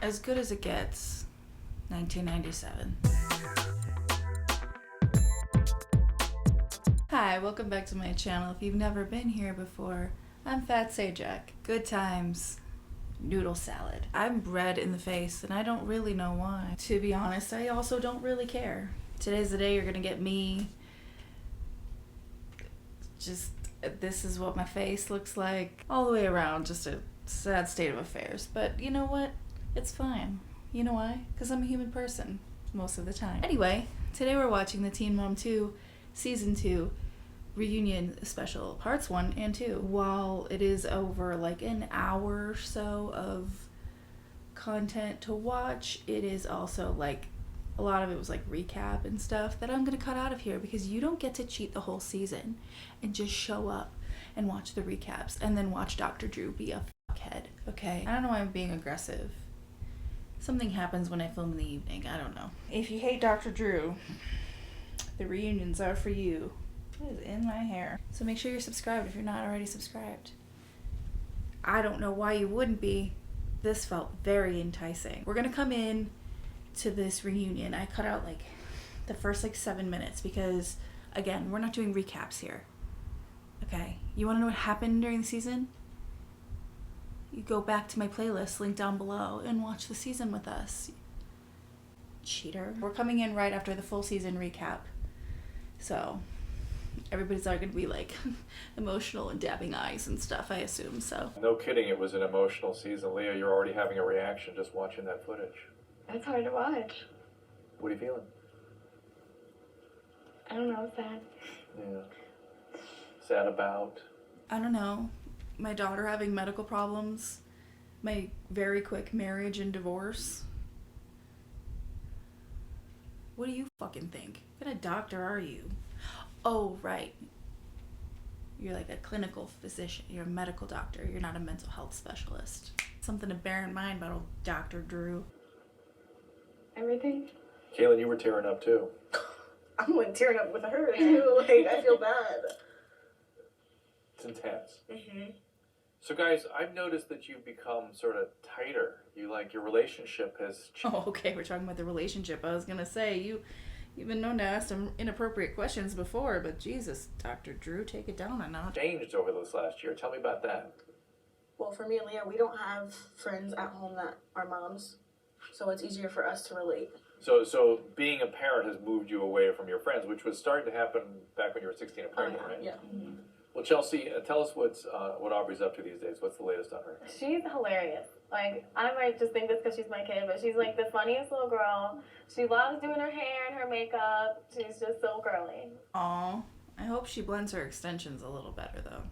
As Good as It Gets, 1997. Hi, welcome back to my channel. If you've never been here before, I'm Fat Sajak. Good times, noodle salad. I'm red in the face and I don't really know why. To be honest, I also don't really care. Today's the day you're gonna get me. Just, this is what my face looks like. All the way around, just a sad state of affairs. But you know what? It's fine. You know why? Because I'm a human person most of the time. Anyway, today we're watching the Teen Mom 2 Season 2 Reunion Special Parts 1 and 2. While it is over like an hour or so of content to watch, it is also like a lot of it was like recap and stuff that I'm gonna cut out of here because you don't get to cheat the whole season and just show up and watch the recaps and then watch Dr. Drew be a fuckhead, okay? I don't know why I'm being aggressive. Something happens when I film in the evening, I don't know. If you hate Dr. Drew, the reunions are for you. It is in my hair. So make sure you're subscribed if you're not already subscribed. I don't know why you wouldn't be. This felt very enticing. We're gonna come in to this reunion. I cut out like the first like 7 minutes because again, we're not doing recaps here. Okay, you wanna know what happened during the season? You go back to my playlist, link down below, and watch the season with us. Cheater. We're coming in right after the full season recap. So everybody's all gonna be like emotional and dabbing eyes and stuff, I assume, so. No kidding, it was an emotional season. Leah, you're already having a reaction just watching that footage. It's hard to watch. What are you feeling? I don't know, sad. Yeah. Sad about? I don't know. My daughter having medical problems. My very quick marriage and divorce. What do you fucking think? What kind of doctor are you? Oh, right. You're like a clinical physician. You're a medical doctor. You're not a mental health specialist. Something to bear in mind about old Dr. Drew. Everything? Kaylin, you were tearing up too. I'm like tearing up with her too. Like, I feel bad. It's intense. Mm-hmm. So guys, I've noticed that you've become sort of tighter. Your relationship has changed. Oh, okay, we're talking about the relationship. I was gonna say, you've been known to ask some inappropriate questions before, but Jesus, Dr. Drew, take it down a notch. Changed over this last year. Tell me about that. Well, for me and Leah, we don't have friends at home that are moms, so it's easier for us to relate. So being a parent has moved you away from your friends, which was starting to happen back when you were 16 and pregnant, right? Yeah. Mm-hmm. Well, Chelsea, tell us what Aubrey's up to these days. What's the latest on her? She's hilarious. Like, I might just think this because she's my kid, but she's like the funniest little girl. She loves doing her hair and her makeup. She's just so girly. Aw, I hope she blends her extensions a little better though.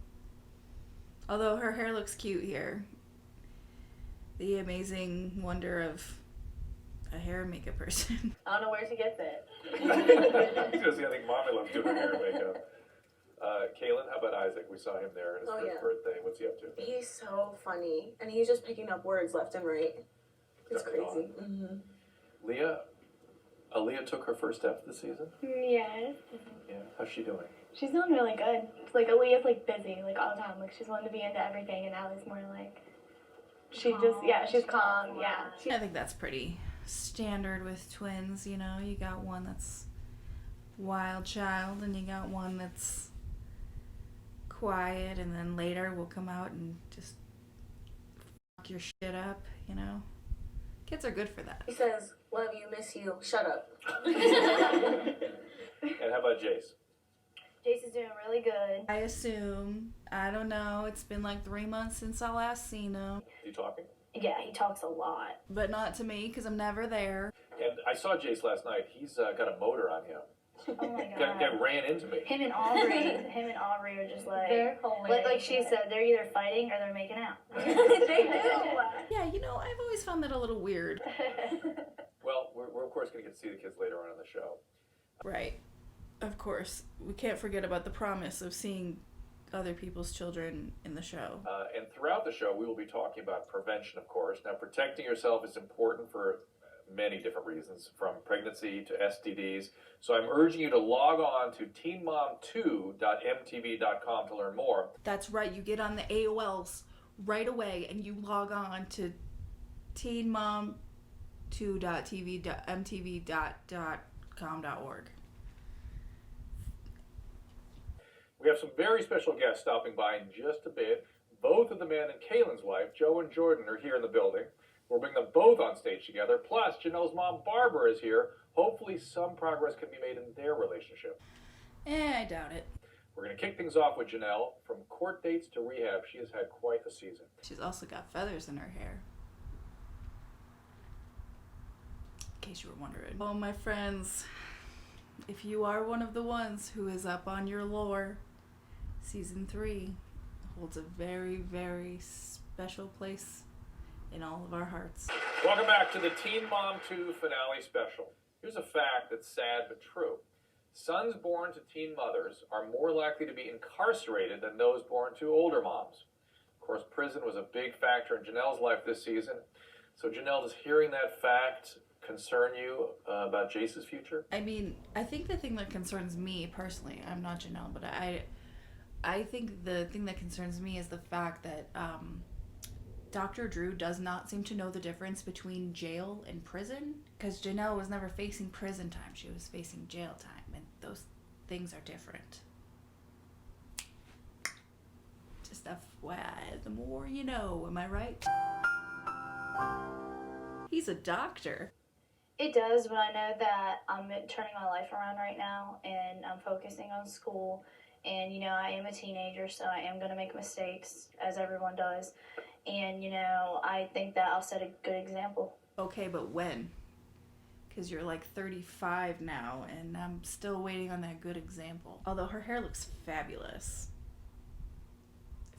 Although her hair looks cute here. The amazing wonder of a hair and makeup person. I don't know where she gets it. Because I think Mommy loves doing her hair and makeup. Kaylin, how about Isaac? We saw him there on his first birthday. What's he up to? He's so funny, and he's just picking up words left and right. It's Got it crazy. Mm-hmm. Leah, Aaliyah took her first steps this season. Yes. Yeah, how's she doing? She's doing really good. Like, Aaliyah's like busy, like all the time. Like, she's wanting to be into everything, and Allie's more like, she's calm, yeah. I think that's pretty standard with twins, you know? You got one that's wild child, and you got one that's quiet, and then later will come out and just fuck your shit up, you know? Kids are good for that. He says, "Love you, miss you, shut up." And how about Jace? Jace is doing really good. I assume. I don't know. It's been like 3 months since I last seen him. You talking? Yeah, he talks a lot. But not to me, because I'm never there. And I saw Jace last night. He's got a motor on him. Oh my god. Guy ran into me. Him and Aubrey are just like, They're hilarious. like she said, they're either fighting or they're making out. They do. Yeah, you know, I've always found that a little weird. Well, we're of course going to get to see the kids later on in the show. Right. Of course. We can't forget about the promise of seeing other people's children in the show. And throughout the show, we will be talking about prevention, of course. Now, protecting yourself is important for many different reasons, from pregnancy to STDs. So I'm urging you to log on to teenmom2.mtv.com to learn more. That's right. You get on the AOLs right away and you log on to teenmom2.tv.mtv.com.org. We have some very special guests stopping by in just a bit. Both of the men and Kaylin's wife, Joe and Jordan, are here in the building. We'll bring them both on stage together. Plus, Janelle's mom, Barbara, is here. Hopefully some progress can be made in their relationship. I doubt it. We're going to kick things off with Janelle. From court dates to rehab, she has had quite a season. She's also got feathers in her hair. In case you were wondering. Oh, my friends, if you are one of the ones who is up on your lore, Season 3 holds a very, very special place in all of our hearts. Welcome back to the Teen Mom 2 finale special. Here's a fact that's sad but true. Sons born to teen mothers are more likely to be incarcerated than those born to older moms. Of course, prison was a big factor in Janelle's life this season. So Janelle, does hearing that fact concern you about Jace's future? I mean, I think the thing that concerns me personally, I'm not Janelle, but I think the thing that concerns me is the fact that Dr. Drew does not seem to know the difference between jail and prison, because Janelle was never facing prison time, she was facing jail time, and those things are different. Just FYI, the more you know, am I right? He's a doctor. It does, but I know that I'm turning my life around right now, and I'm focusing on school. And, you know, I am a teenager, so I am going to make mistakes, as everyone does. And, you know, I think that I'll set a good example. Okay, but when? Because you're like 35 now, and I'm still waiting on that good example. Although her hair looks fabulous.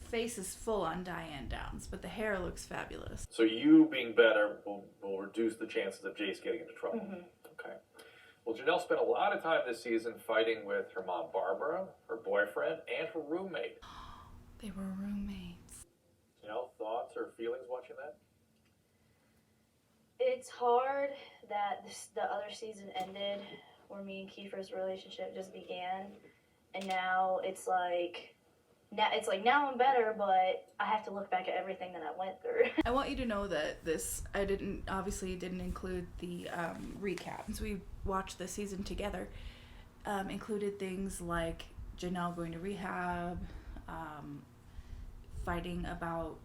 Face is full on Diane Downs, but the hair looks fabulous. So you being better will reduce the chances of Jace getting into trouble. Mm-hmm. Okay. Well, Janelle spent a lot of time this season fighting with her mom, Barbara, her boyfriend, and her roommate. They were roommates. Janelle, thoughts or feelings watching that? It's hard that the other season ended where me and Kiefer's relationship just began. And now it's like now I'm better, but I have to look back at everything that I went through. I want you to know that this, I didn't include the recap. Since we watched the season together, included things like Janelle going to rehab, fighting about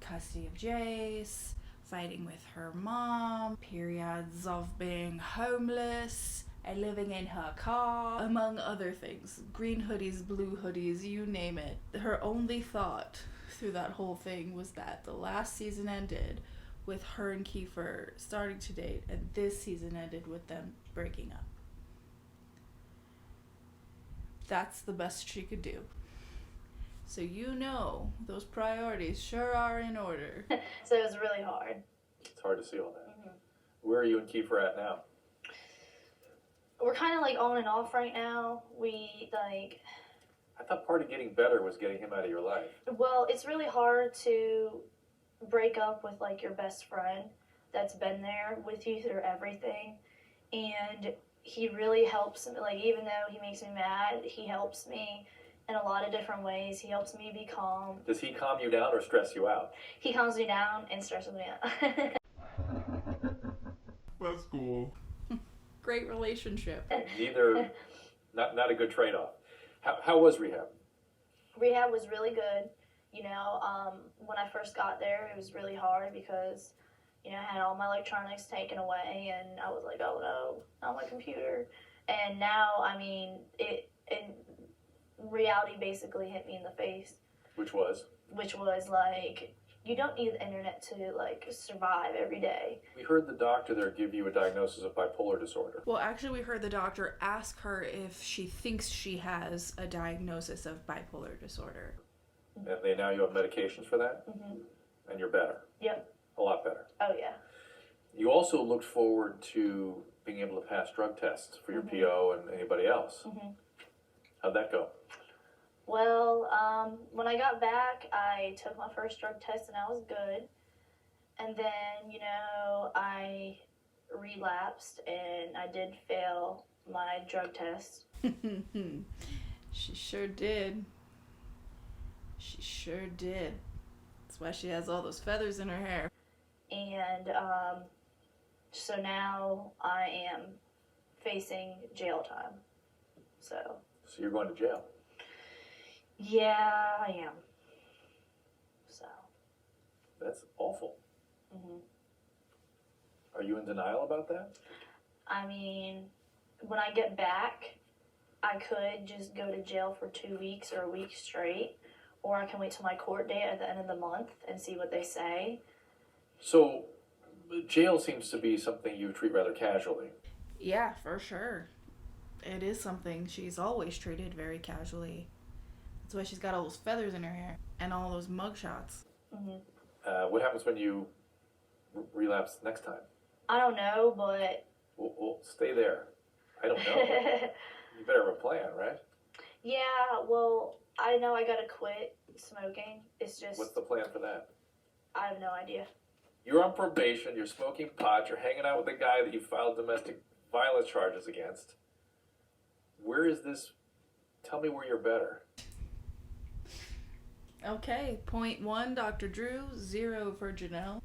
custody of Jace, fighting with her mom, periods of being homeless, and living in her car, among other things. Green hoodies, blue hoodies, you name it. Her only thought through that whole thing was that the last season ended with her and Kiefer starting to date, and this season ended with them breaking up. That's the best she could do. So you know those priorities sure are in order. So it was really hard. It's hard to see all that. Mm-hmm. Where are you and Kiefer at now? We're kind of like on and off right now. I thought part of getting better was getting him out of your life. Well, it's really hard to break up with like your best friend that's been there with you through everything. And he really helps me. Like, even though he makes me mad, he helps me in a lot of different ways. He helps me be calm. Does he calm you down or stress you out? He calms me down and stresses me out. That's cool. Great relationship. Neither, not a good trade-off. How was rehab? Rehab was really good. You know, when I first got there, it was really hard because, you know, I had all my electronics taken away, and I was like, oh no, not my computer. And now, I mean, reality basically hit me in the face. Which was like, you don't need the internet to like survive every day. We heard the doctor there give you a diagnosis of bipolar disorder. Well, actually, we heard the doctor ask her if she thinks she has a diagnosis of bipolar disorder. And now you have medications for that? Mm-hmm. And you're better? Yep. A lot better? Oh, yeah. You also looked forward to being able to pass drug tests for your PO and anybody else. Mm-hmm. How'd that go? Well, when I got back, I took my first drug test and I was good. And then, you know, I relapsed and I did fail my drug test. She sure did. She sure did. That's why she has all those feathers in her hair. And so now I am facing jail time. So you're going to jail. Yeah, I am. So. That's awful. Mhm. Are you in denial about that? I mean, when I get back, I could just go to jail for 2 weeks or a week straight, or I can wait till my court date at the end of the month and see what they say. So, jail seems to be something you treat rather casually. Yeah, for sure. It is something she's always treated very casually. That's why she's got all those feathers in her hair and all those mugshots. Mm-hmm. What happens when you relapse next time? I don't know, but... Well, stay there. I don't know. You better have a plan, right? Yeah, well, I know I gotta quit smoking. It's just... What's the plan for that? I have no idea. You're on probation, you're smoking pot, you're hanging out with a guy that you filed domestic violence charges against. Where is this? Tell me where you're better. Okay, point 1, Dr. Drew, 0 for Janelle.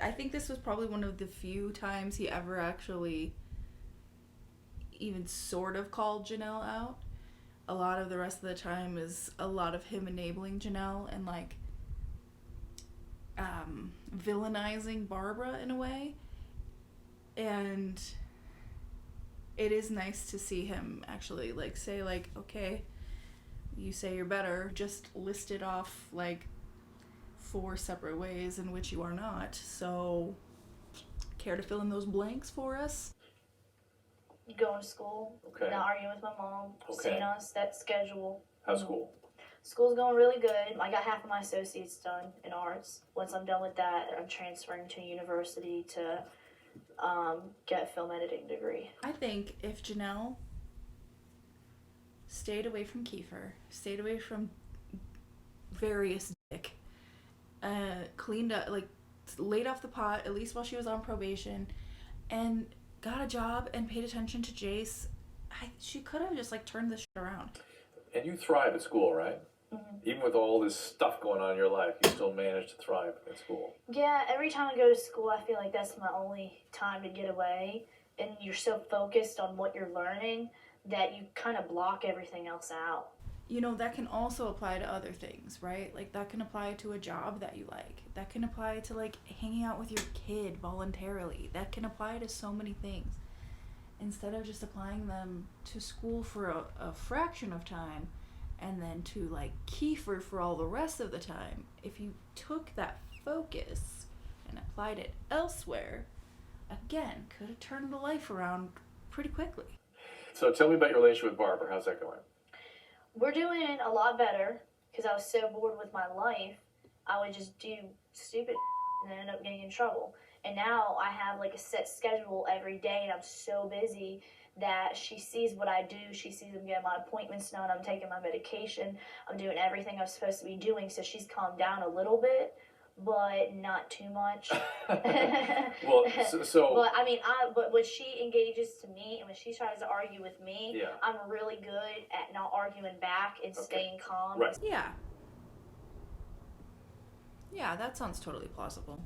I think this was probably one of the few times he ever actually even sort of called Janelle out. A lot of the rest of the time is a lot of him enabling Janelle and like villainizing Barbara in a way. And it is nice to see him actually like say like, okay, you say you're better, just listed off like 4 separate ways in which you are not. So, care to fill in those blanks for us? Going to school, Okay. not arguing with my mom, Okay. staying on a set schedule. How's school? School's going really good. I got half of my associates done in arts. Once I'm done with that, I'm transferring to university to get a film editing degree. I think if Janelle stayed away from Kiefer, stayed away from various dick, cleaned up, like laid off the pot, at least while she was on probation, and got a job and paid attention to Jace, she could have just like turned this shit around. And you thrive at school, right? Mm-hmm. Even with all this stuff going on in your life, you still manage to thrive at school. Yeah, every time I go to school, I feel like that's my only time to get away. And you're so focused on what you're learning that you kind of block everything else out. You know, that can also apply to other things, right? Like, that can apply to a job that you like. That can apply to, like, hanging out with your kid voluntarily. That can apply to so many things. Instead of just applying them to school for a fraction of time and then to, like, Kiefer for all the rest of the time, if you took that focus and applied it elsewhere, again, could have turned the life around pretty quickly. So tell me about your relationship with Barbara. How's that going? We're doing a lot better because I was so bored with my life. I would just do stupid and then end up getting in trouble. And now I have like a set schedule every day, and I'm so busy that she sees what I do. She sees I'm getting my appointments done. I'm taking my medication. I'm doing everything I'm supposed to be doing. So she's calmed down a little bit, but not too much. Well, so But I mean, but when she engages to me and when she tries to argue with me, yeah. I'm really good at not arguing back and staying calm. Right. Yeah. Yeah, that sounds totally plausible.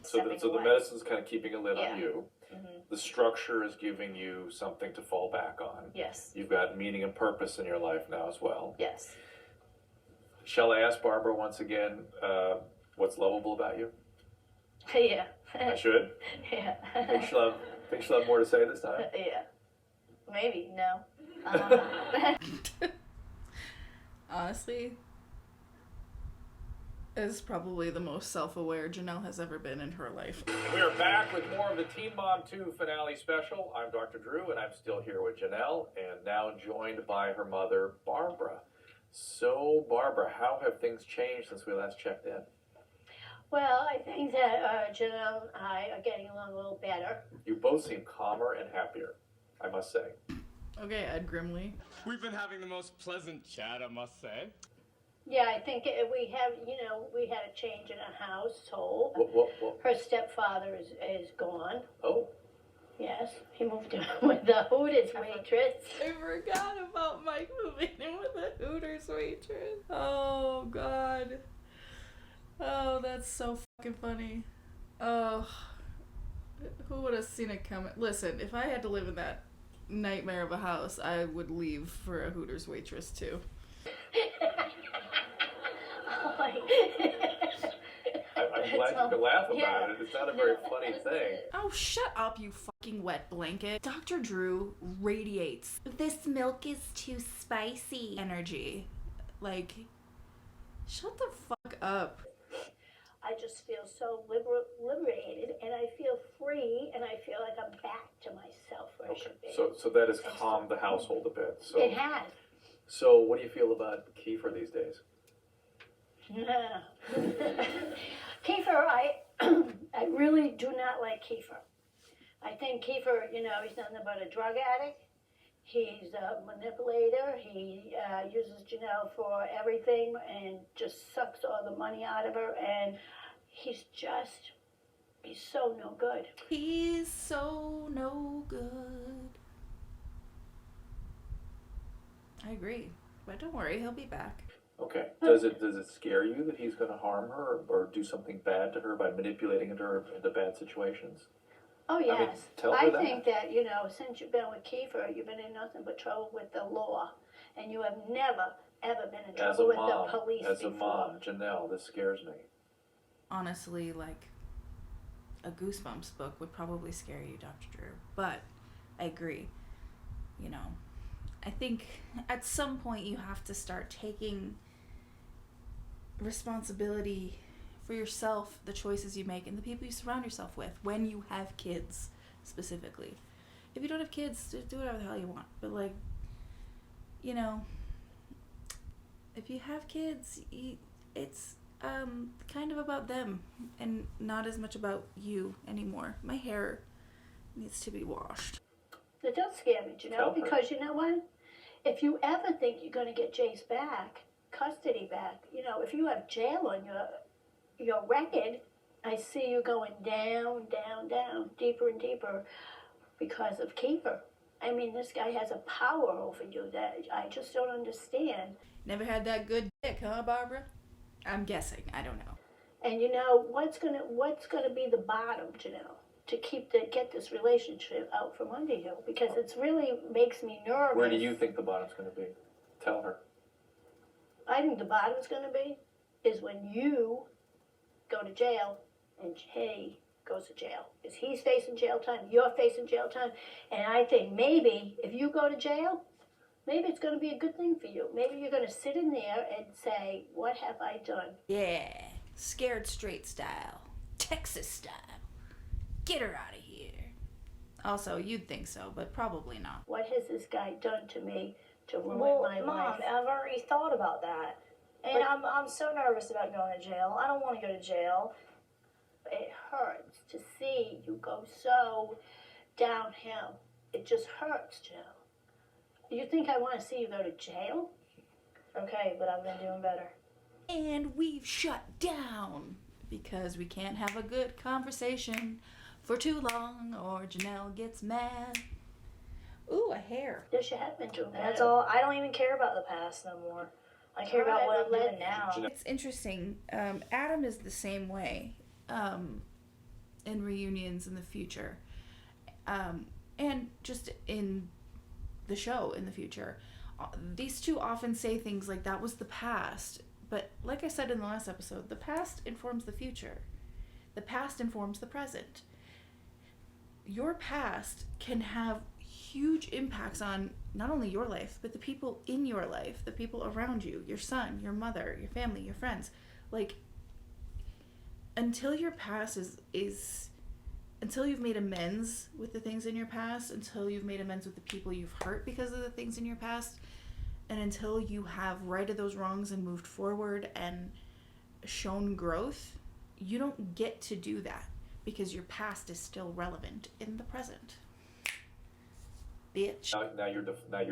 So the medicine's kind of keeping a lid on you. Mm-hmm. The structure is giving you something to fall back on. Yes. You've got meaning and purpose in your life now as well. Yes. Shall I ask Barbara once again what's lovable about you? Yeah. I should? Yeah. Think she'll have more to say this time? Yeah. Maybe. No. I don't know. Honestly, is probably the most self-aware Janelle has ever been in her life. And we are back with more of the Teen Mom 2 finale special. I'm Dr. Drew, and I'm still here with Janelle, and now joined by her mother, Barbara. So, Barbara, how have things changed since we last checked in? Well, I think that Janelle and I are getting along a little better. You both seem calmer and happier, I must say. Okay, Ed Grimley. We've been having the most pleasant chat, I must say. Yeah, I think we had a change in our household. What? Her stepfather is gone. Oh. Yes, he moved in with the Hooters waitress. I forgot about Mike moving in with a Hooters waitress. Oh, God. Oh, that's so fucking funny. Oh, who would have seen it coming? Listen, if I had to live in that nightmare of a house, I would leave for a Hooters waitress too. I'm glad you could laugh about it. It's not a very funny thing. Oh, shut up, you fucking wet blanket. Dr. Drew radiates "this milk is too spicy" energy. Like, shut the fuck up. I just feel so liberated, and I feel free, and I feel like I'm back to myself where I Okay, should be. so that has calmed the household a bit. So, It has. so what do you feel about Kiefer these days? Kiefer, I really do not like Kiefer. I think Kiefer, he's nothing but a drug addict. He's a manipulator. He uses Janelle for everything and just sucks all the money out of her. And he's so no good. He's so no good. I agree. But don't worry, he'll be back. Okay. Does it scare you that he's going to harm her or do something bad to her by manipulating her into bad situations? Oh, yes. I mean, tell her that. I think that, since you've been with Kiefer, you've been in nothing but trouble with the law. And you have never, ever been in trouble with the police As before. a mom, Janelle, this scares me. Honestly, like, a Goosebumps book would probably scare you, Dr. Drew. But I agree. I think at some point you have to start taking responsibility for yourself, the choices you make, and the people you surround yourself with when you have kids, specifically. If you don't have kids, do whatever the hell you want. But, like, if you have kids, it's kind of about them and not as much about you anymore. My hair needs to be washed. It does scare me, Tell her. because you know what? If you ever think you're going to get Jace back, custody back, if you have jail on your record, I see you going down, down, down, deeper and deeper because of Kiefer. I mean, this guy has a power over you that I just don't understand. Never had that good dick, huh, Barbara? I'm guessing. I don't know. And what's gonna be the bottom, to get this relationship out from under you? Because it's really makes me nervous. Where do you think the bottom's going to be? Tell her. I think the bottom's gonna be is when you go to jail and he goes to jail. Because he's facing jail time, you're facing jail time, and I think maybe if you go to jail, maybe it's going to be a good thing for you. Maybe you're going to sit in there and say, what have I done? Yeah. Scared straight style. Texas style. Get her out of here. Also, you'd think so, but probably not. What has this guy done to me to ruin my Mom, life? I've already thought about that. And I'm so nervous about going to jail. I don't want to go to jail. It hurts to see you go so downhill. It just hurts, Jill. You think I want to see you go to jail? Okay, but I've been doing better. And we've shut down because we can't have a good conversation for too long or Janelle gets mad. Ooh, a hair. Yes, you have been doing better. That's all. I don't even care about the past no more. I care about what I'm doing now. It's interesting. Adam is the same way in reunions in the future. And just in the show in the future. These two often say things like, that was the past. But like I said in the last episode, the past informs the future. The past informs the present. Your past can have huge impacts on not only your life, but the people in your life, the people around you, your son, your mother, your family, your friends. Like, until your past is until you've made amends with the things in your past, until you've made amends with the people you've hurt because of the things in your past, and until you have righted those wrongs and moved forward and shown growth, you don't get to do that because your past is still relevant in the present. Bitch. Now you're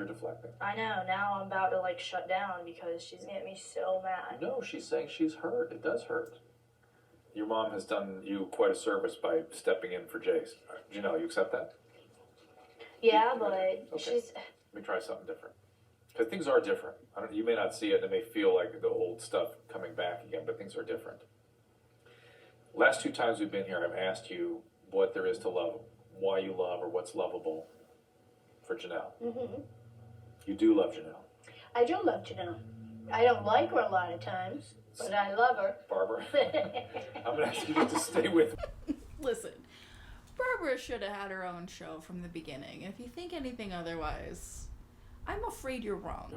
deflecting. I know. Now I'm about to shut down because she's getting me so mad. No, she's saying she's hurt. It does hurt. Your mom has done you quite a service by stepping in for Jace. Janelle, you accept that? Yeah, but Okay. she's. Let me try something different. Because things are different. You may not see it, and it may feel like the old stuff coming back again, but things are different. Last 2 times we've been here, I've asked you what there is to love, why you love, or what's lovable for Janelle. Mm-hmm. You do love Janelle. I do love Janelle. I don't like her a lot of times, but I love her. Barbara, I'm going to ask you just to stay with me. Listen, Barbara should have had her own show from the beginning. If you think anything otherwise, I'm afraid you're wrong.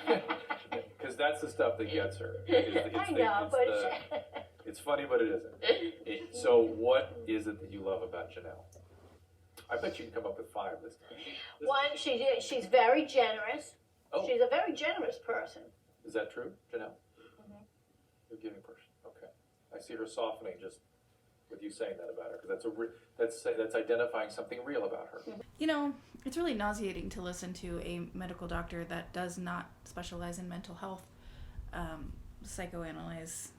Because that's the stuff that gets her. I know, but... It's funny, but it isn't. So what is it that you love about Janelle? I bet you can come up with 5 this time. One, she's very generous. Oh. She's a very generous person. Is that true, Janelle? Mm-hmm. You're a giving person. Okay. I see her softening just with you saying that about her, because that's identifying something real about her. You know, it's really nauseating to listen to a medical doctor that does not specialize in mental health psychoanalyze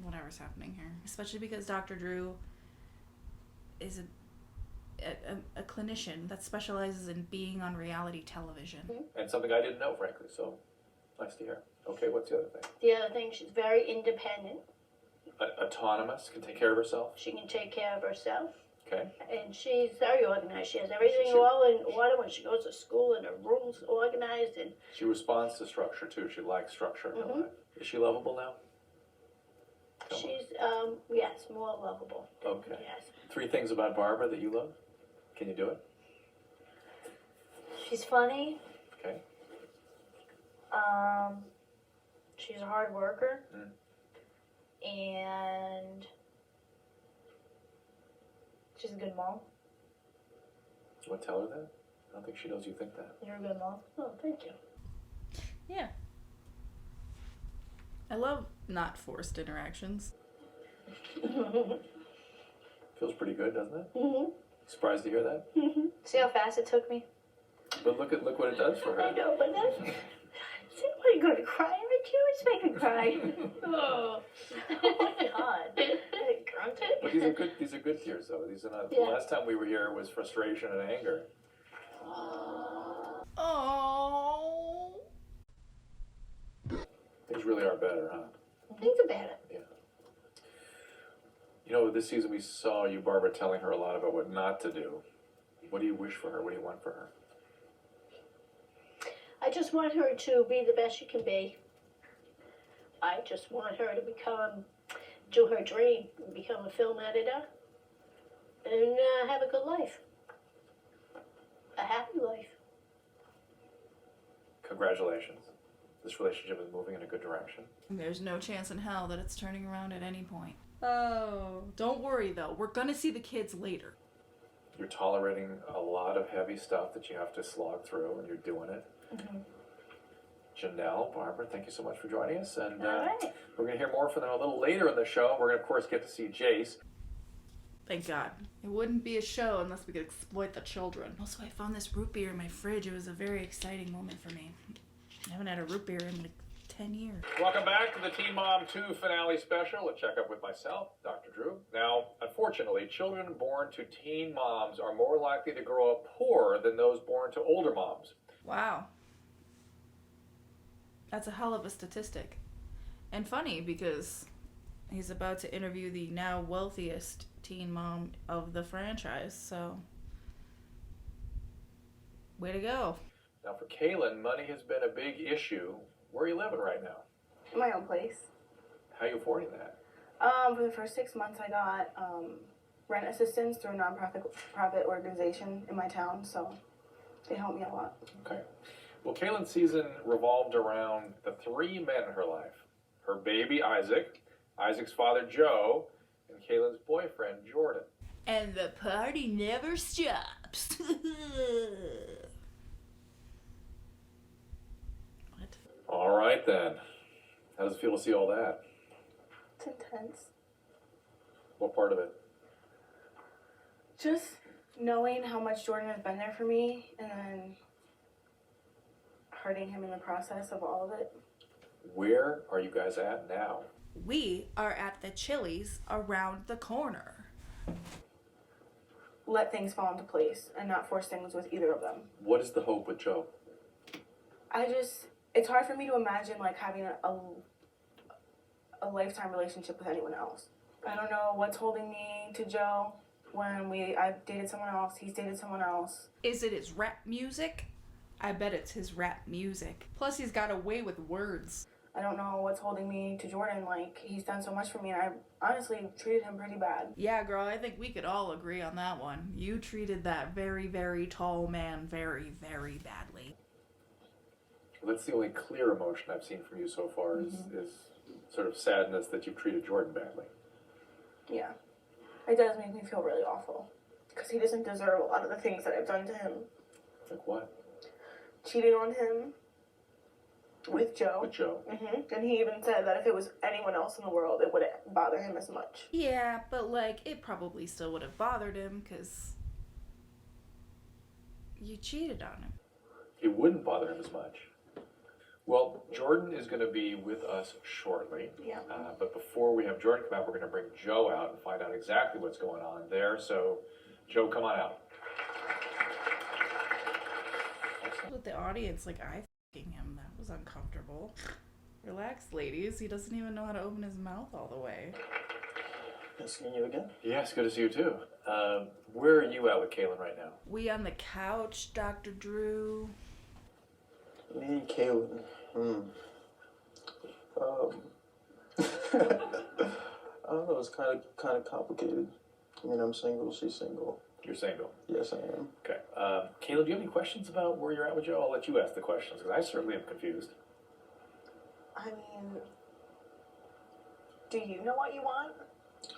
whatever's happening here. Especially because Dr. Drew is a clinician that specializes in being on reality television. And something I didn't know, frankly, so nice to hear. Okay, what's the other thing? The other thing, she's very independent. Autonomous, can take care of herself. She can take care of herself. Okay. And she's very organized. She has everything all in order when she goes to school, and her room's organized. And she responds to structure, too. She likes structure in her life. Is she lovable now? She's, yes, more lovable. Okay. Yes. 3 things about Barbara that you love? Can you do it? She's funny. Okay. She's a hard worker. Mm. And she's a good mom. You want to tell her that? I don't think she knows you think that. You're a good mom. Oh, thank you. Yeah. I love not forced interactions. Feels pretty good, doesn't it? Mm-hmm. Surprised to hear that? Mm-hmm. See how fast it took me? But look what it does for her. I know, but that's... What, are you going to cry at you? It's making me cry. Oh. Oh my god. Grunted. But these are good tears, though. These are not. Yeah. The last time we were here was frustration and anger. Oh. Things really are better, huh? Things are better. Yeah. You know, this season we saw you, Barbara, telling her a lot about what not to do. What do you wish for her? What do you want for her? I just want her to be the best she can be. I just want her to do her dream, become a film editor, and have a good life. A happy life. Congratulations. This relationship is moving in a good direction. There's no chance in hell that it's turning around at any point. Oh. Don't worry, though. We're gonna see the kids later. You're tolerating a lot of heavy stuff that you have to slog through, and you're doing it. Mm-hmm. Janelle, Barbara, thank you so much for joining us. And All right. we're going to hear more from them a little later in the show. We're going to, of course, get to see Jace. Thank God. It wouldn't be a show unless we could exploit the children. Also, I found this root beer in my fridge. It was a very exciting moment for me. I haven't had a root beer in like 10 years. Welcome back to the Teen Mom 2 finale special, a checkup with myself, Dr. Drew. Now, unfortunately, children born to teen moms are more likely to grow up poor than those born to older moms. Wow. That's a hell of a statistic. And funny because he's about to interview the now wealthiest teen mom of the franchise, so way to go. Now, for Kaylin, money has been a big issue. Where are you living right now? My own place. How are you affording that? For the first 6 months, I got rent assistance through a profit organization in my town, so they helped me a lot. Okay. Well, Kaylin's season revolved around the 3 men in her life. Her baby, Isaac, Isaac's father, Joe, and Kaylin's boyfriend, Jordan. And the party never stops. What? All right, then. How does it feel to see all that? It's intense. What part of it? Just knowing how much Jordan has been there for me, and then hurting him in the process of all of it. Where are you guys at now? We are at the Chili's around the corner. Let things fall into place and not force things with either of them. What is the hope with Joe? It's hard for me to imagine like having a lifetime relationship with anyone else. I don't know what's holding me to Joe when I've dated someone else, he's dated someone else. Is it his rap music? I bet it's his rap music. Plus, he's got a way with words. I don't know what's holding me to Jordan. Like, he's done so much for me, and I honestly treated him pretty bad. Yeah, girl, I think we could all agree on that one. You treated that very, very tall man very, very badly. That's the only clear emotion I've seen from you so far is sort of sadness that you've treated Jordan badly. Yeah. It does make me feel really awful. Because he doesn't deserve a lot of the things that I've done to him. Like what? Cheating on him with Joe. With Joe. And he even said that if it was anyone else in the world, it wouldn't bother him as much. Yeah, but like, it probably still would have bothered him because you cheated on him. It wouldn't bother him as much. Well, Jordan is going to be with us shortly. Yeah. But before we have Jordan come out, we're going to bring Joe out and find out exactly what's going on there. So, Joe, come on out. With the audience, like, I f***ing him. That was uncomfortable. Relax, ladies. He doesn't even know how to open his mouth all the way. Nice seeing you again. Yes, good to see you too. Where are you at with Kaylin right now? We on the couch, Dr. Drew. Me and Kaylin. I don't know. It's kind of complicated. I mean, I'm single. She's single. You're single. Yes, I am. Okay. Kaylin, do you have any questions about where you're at with Joe? I'll let you ask the questions because I certainly am confused. I mean, do you know what you want?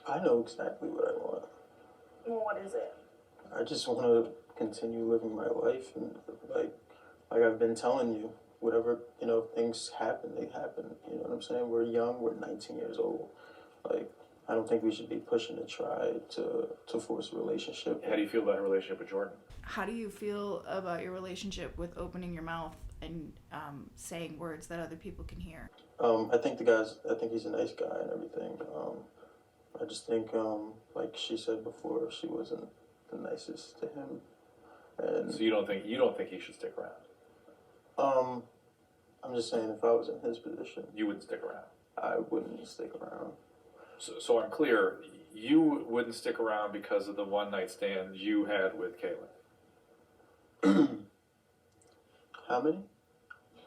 I know exactly what I want. Well, what is it? I just want to continue living my life, and like I've been telling you, whatever, things happen, they happen. You know what I'm saying? We're young. We're 19 years old. Like, I don't think we should be pushing to try to force a relationship. How do you feel about a relationship with Jordan? How do you feel about your relationship with opening your mouth and saying words that other people can hear? I think he's a nice guy and everything. I just think, like she said before, she wasn't the nicest to him. And So you don't think he should stick around? I'm just saying, if I was in his position, You wouldn't stick around. I wouldn't stick around. So I'm clear. You wouldn't stick around because of the one night stand you had with Kaylin. How many?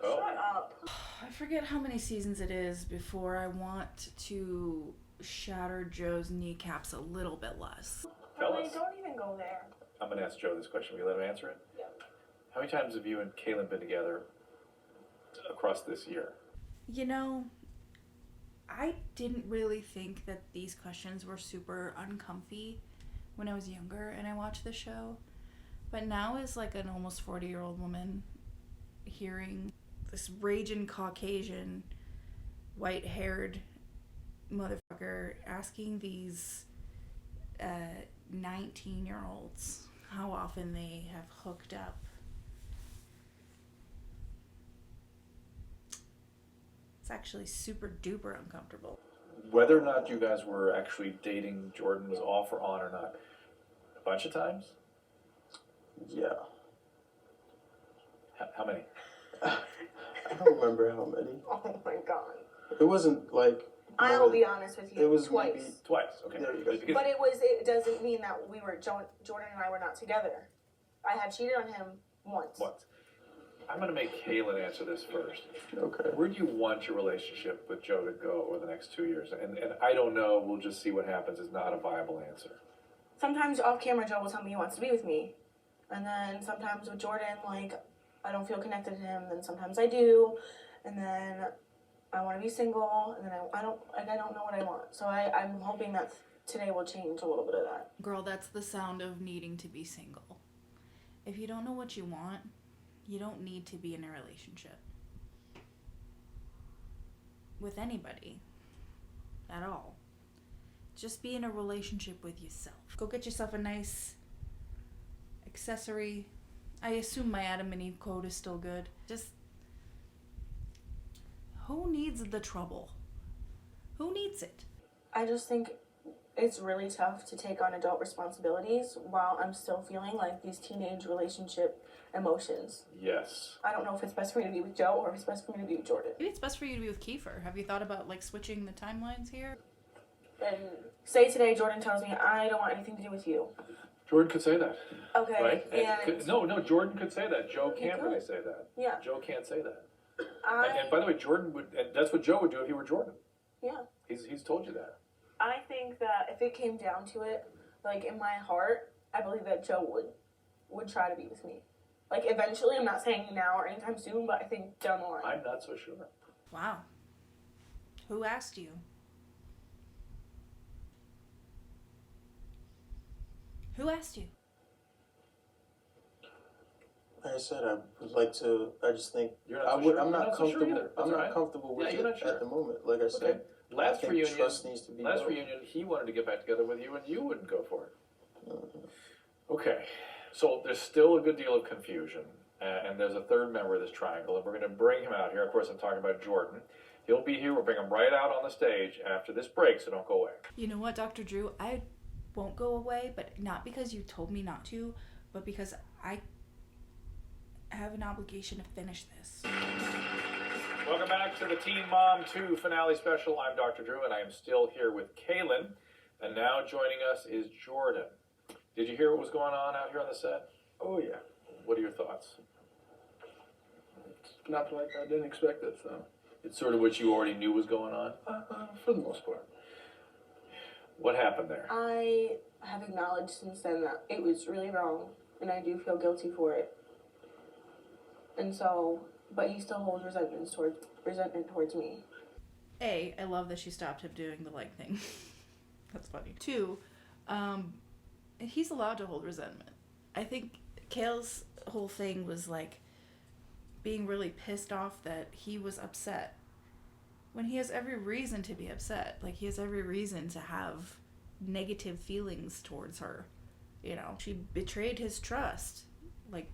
Oh. Shut up. I forget how many seasons it is before I want to shatter Joe's kneecaps a little bit less. Tell Really, us. don't even go there. I'm going to ask Joe this question. Will you let him answer it? Yeah. How many times have you and Kaylin been together across this year? You know, I didn't really think that these questions were super uncomfy when I was younger and I watched the show. But now, as like an almost 40-year-old woman, hearing this raging Caucasian, white-haired motherfucker asking these 19-year-olds how often they have hooked up. It's actually super duper uncomfortable. Whether or not you guys were actually dating, Jordan was off or on or not. A bunch of times? Yeah. How many? I don't remember how many. Oh my god. It wasn't like. I'll be honest with you. It was twice. maybe. Twice. Okay. There you go. Because- But it doesn't mean that Jordan and I were not together. I had cheated on him once. Once. I'm going to make Kaylin answer this first. Okay. Where do you want your relationship with Joe to go over the next 2 years? And I don't know. We'll just see what happens. Is not a viable answer. Sometimes off camera, Joe will tell me he wants to be with me. And then sometimes with Jordan, like, I don't feel connected to him. Then sometimes I do. And then I want to be single. And then I don't know what I want. So I'm hoping that today will change a little bit of that. Girl, that's the sound of needing to be single. If you don't know what you want, you don't need to be in a relationship with anybody at all. Just be in a relationship with yourself. Go get yourself a nice accessory. I assume my Adam and Eve code is still good. Just, who needs the trouble? Who needs it? I just think it's really tough to take on adult responsibilities while I'm still feeling like these teenage relationship emotions. Yes. I don't know if it's best for me to be with Joe or if it's best for me to be with Jordan. Maybe it's best for you to be with Kiefer. Have you thought about like switching the timelines here? And say today Jordan tells me I don't want anything to do with you. Jordan could say that, Okay. right? And No, Jordan could say that. Joe can't really say that. yeah. Joe can't say that. I And by the way, Jordan would, and that's what Joe would do if he were Jordan. yeah. He's told you that. I think that if it came down to it, like in my heart, I believe that Joe would try to be with me. Like eventually, I'm not saying now or anytime soon, but I think down the line. I'm not so sure. Wow. Who asked you? Who asked you? Like I said, I would like to. I just think You're not so sure? I'm You're not not so sure comfortable. either. That's I'm not alright. comfortable with Yeah, you're it not sure. at the moment. Like I Okay. said, I Last think reunion, trust needs to be built. he wanted to get back together with you, and you wouldn't go for it. Okay, so there's still a good deal of confusion, and there's a third member of this triangle, and we're going to bring him out here. Of course, I'm talking about Jordan. He'll be here. We'll bring him right out on the stage after this break, so don't go away. You know what, Dr. Drew? I won't go away, but not because you told me not to, but because I have an obligation to finish this. Welcome back to the Teen Mom 2 finale special. I'm Dr. Drew, and I am still here with Kaylin, and now joining us is Jordan. Did you hear what was going on out here on the set? Oh yeah, What are your thoughts? it's nothing like I didn't expect it. So, It's sort of what you already knew was going on. for the most part, What happened there? I have acknowledged since then that it was really wrong, and I do feel guilty for it. And so, but he still holds resentment towards me. A, I love that she stopped him doing the leg thing. That's funny. 2, he's allowed to hold resentment. I think Kale's whole thing was like being really pissed off that he was upset when he has every reason to be upset. Like, he has every reason to have negative feelings towards her. You know, she betrayed his trust, like,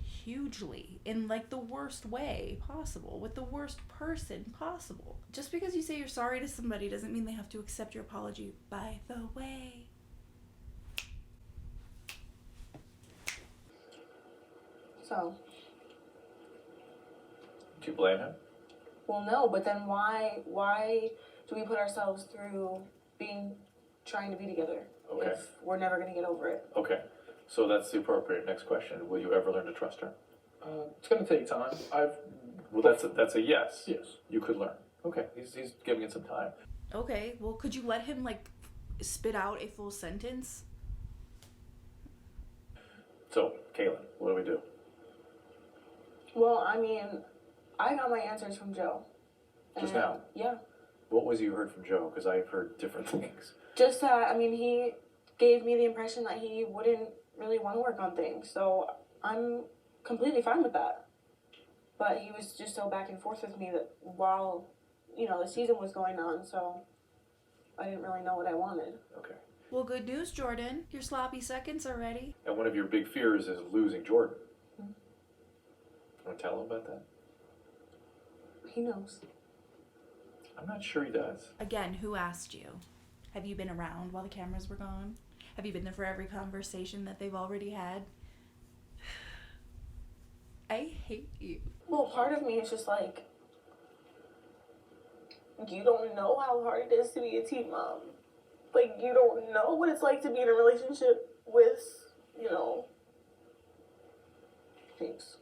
hugely, in like the worst way possible, with the worst person possible. Just because you say you're sorry to somebody doesn't mean they have to accept your apology. By the way. So, Do you blame him? well, no, but then why do we put ourselves through trying to be together Okay. if we're never going to get over it? Okay, so that's the appropriate next question. Will you ever learn to trust her? it's gonna take time. Well, that's a yes. Yes. You could learn. Okay, he's giving it some time. Okay, well, could you let him like spit out a full sentence? So, Kaylin, what do we do? Well, I mean, I got my answers from Joe. Just And, now? Yeah. What was you heard from Joe? Because I've heard different things. Just that, I mean, he gave me the impression that he wouldn't really want to work on things. So I'm completely fine with that. But he was just so back and forth with me that while, the season was going on, so I didn't really know what I wanted. Okay. Well, good news, Jordan. Your sloppy seconds are ready. And one of your big fears is losing Jordan. Want to tell him about that? He knows. I'm not sure he does. Again, who asked you? Have you been around while the cameras were gone? Have you been there for every conversation that they've already had? I hate you. Well, part of me is just like, you don't know how hard it is to be a teen mom. Like, you don't know what it's like to be in a relationship with, things.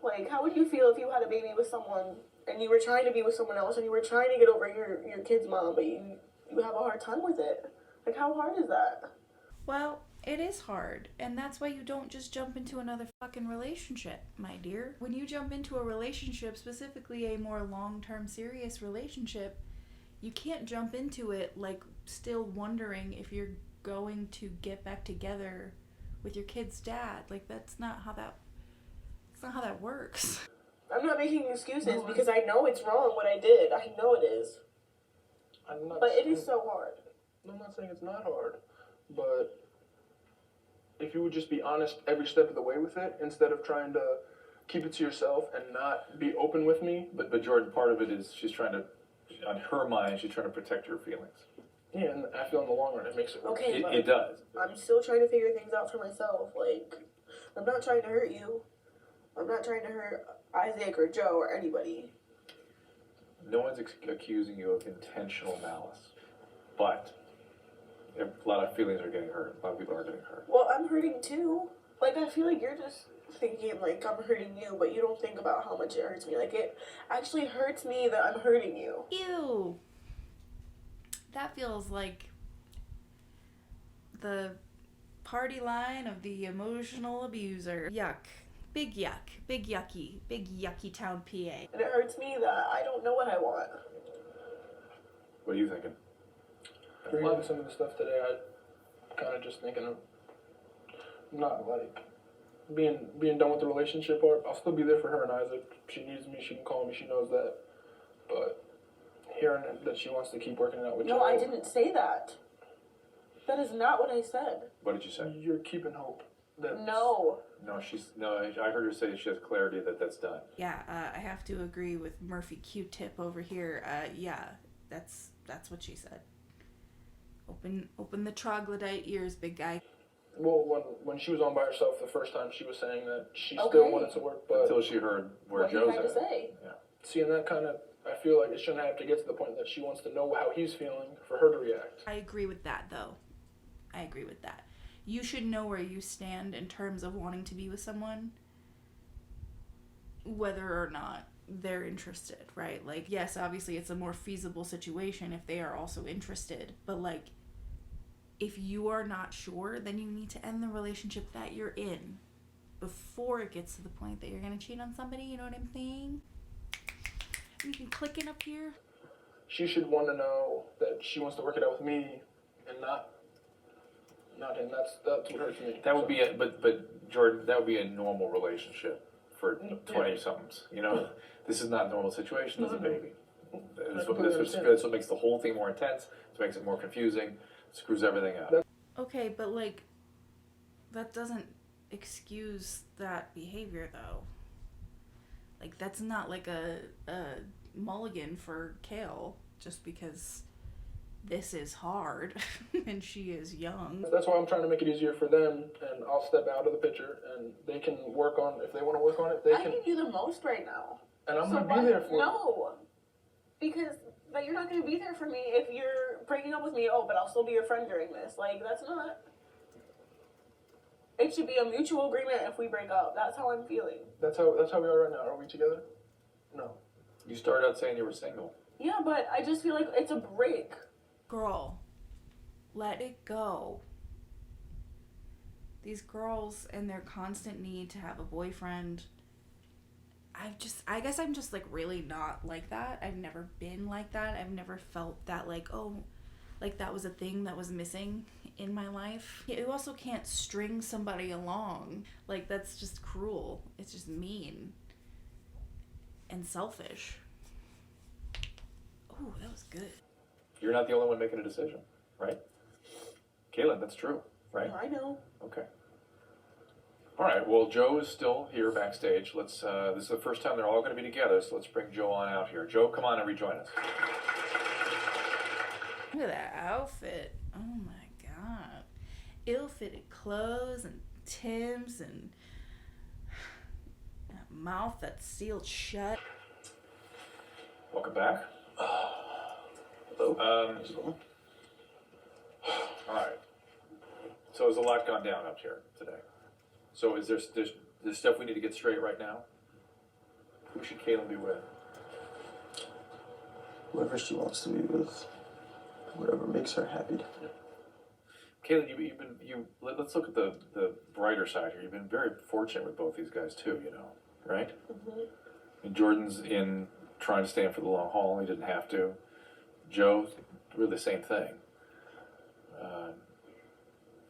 Like, how would you feel if you had a baby with someone and you were trying to be with someone else and you were trying to get over your kid's mom, but you have a hard time with it? Like, how hard is that? Well, it is hard, and that's why you don't just jump into another fucking relationship, my dear. When you jump into a relationship, specifically a more long-term serious relationship, you can't jump into it like still wondering if you're going to get back together with your kid's dad. Like, that's not how that works. I'm not making excuses because I know it's wrong what I did. I know it is. I'm not. But it saying, is so hard. I'm not saying it's not hard, but if you would just be honest every step of the way with it, instead of trying to keep it to yourself and not be open with me. But Jordan, part of it is she's trying to, on her mind, she's trying to protect her feelings. Yeah, and I feel in the long run it makes it worse. Okay, It does. I'm still trying to figure things out for myself. Like, I'm not trying to hurt you. I'm not trying to hurt Isaac or Joe or anybody. No one's accusing you of intentional malice. But A lot of feelings are getting hurt. A lot of people are getting hurt. Well, I'm hurting too. Like, I feel like you're just thinking, like, I'm hurting you, but you don't think about how much it hurts me. Like, it actually hurts me that I'm hurting you. Ew. That feels like the party line of the emotional abuser. Yuck. Big yuck. Big yucky. Big yucky town PA. And it hurts me that I don't know what I want. What are you thinking? Reading some of the stuff today, I kind of just thinking of not like being done with the relationship part. I'll still be there for her and Isaac. If she needs me, she can call me. She knows that. But hearing that she wants to keep working it out with No, Joe, I didn't say that. That is not what I said. What did you say? You're keeping hope. That No. No, I heard her say she has clarity that that's done. Yeah, I have to agree with Murphy Q-Tip over here. Yeah, that's what she said. Open the troglodyte ears, big guy. Well, when she was on by herself the first time, she was saying that she still Okay. wanted to work, but Until she heard where What he Joe's had to at. say. Yeah. seeing that kind of, I feel like it shouldn't have to get to the point that she wants to know how he's feeling for her to react. I agree with that, though. I agree with that. You should know where you stand in terms of wanting to be with someone, whether or not they're interested, right? Like, yes, obviously it's a more feasible situation if they are also interested, but like, if you are not sure, then you need to end the relationship that you're in before it gets to the point that you're gonna cheat on somebody, you know what I'm saying? You can click it up here. She should want to know that she wants to work it out with me and not him. That's what hurts me. That would be but Jordan, that would be a normal relationship for 20-somethings. You know, this is not a normal situation as a baby. That's what makes the whole thing more intense. It makes it more confusing. Screws everything up. Okay, but like, that doesn't excuse that behavior, though. Like, that's not like a mulligan for Kale just because this is hard and she is young. That's why I'm trying to make it easier for them, and I'll step out of the picture, and they can work on, if they want to work on it, they I can. need you the most right now. And I'm So going to be there for you. No. Because like, you're not going to be there for me if you're breaking up with me. Oh, but I'll still be your friend during this. Like, that's not. It should be a mutual agreement if we break up. That's how I'm feeling. That's how we are right now. Are we together? No. You started out saying you were single. Yeah, but I just feel like it's a break. Girl, let it go. These girls and their constant need to have a boyfriend, I guess I'm just like really not like that. I've never been like that. I've never felt that like, oh, like that was a thing that was missing in my life. You also can't string somebody along. Like, that's just cruel. It's just mean and selfish. Oh, that was good. You're not the only one making a decision, right? Kaylin, that's true, right? I know. Okay. All right. Well, Joe is still here backstage. Let's. This is the first time they're all going to be together, so let's bring Joe on out here. Joe, come on and rejoin us. Look at that outfit. Oh my god. Ill-fitted clothes and Timbs and that mouth that's sealed shut. Welcome back. Hello. All right. So there's a lot gone down up here today. So is there's stuff we need to get straight right now? Who should Kaylin be with? Whoever she wants to be with, whatever makes her happy. Kaylin, let's look at the brighter side here. You've been very fortunate with both these guys too, you know, right? Mm-hmm. And Jordan's in trying to stand for the long haul. He didn't have to. Joe's really the same thing.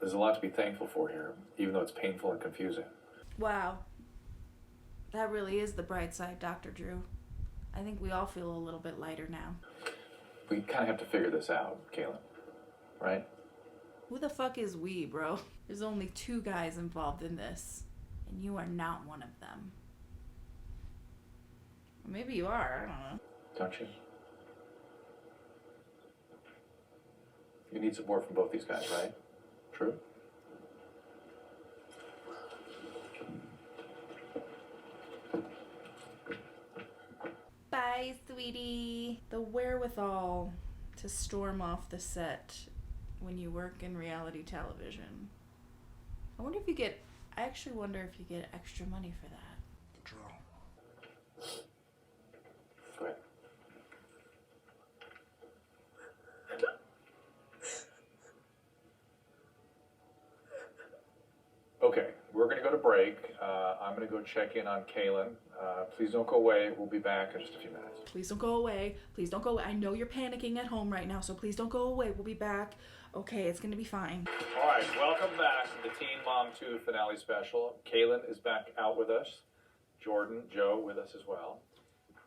There's a lot to be thankful for here, even though it's painful and confusing. Wow. That really is the bright side, Dr. Drew. I think we all feel a little bit lighter now. We kind of have to figure this out, Kaylin, right? Who the fuck is we, bro? There's only 2 guys involved in this, and you are not one of them. Or maybe you are, I don't know. Don't you? You need support from both these guys, right? True? Bye, sweetie. The wherewithal to storm off the set when you work in reality television. I wonder if you get, I actually wonder if you get extra money for that. True. Go ahead. Okay, we're going to go to break. I'm going to go check in on Kaylin. Please don't go away. We'll be back in just a few minutes. Please don't go away. Please don't go away. I know you're panicking at home right now, so please don't go away. We'll be back. Okay, it's going to be fine. All right, welcome back to the Teen Mom 2 finale special. Kaylin is back out with us. Jordan, Joe with us as well.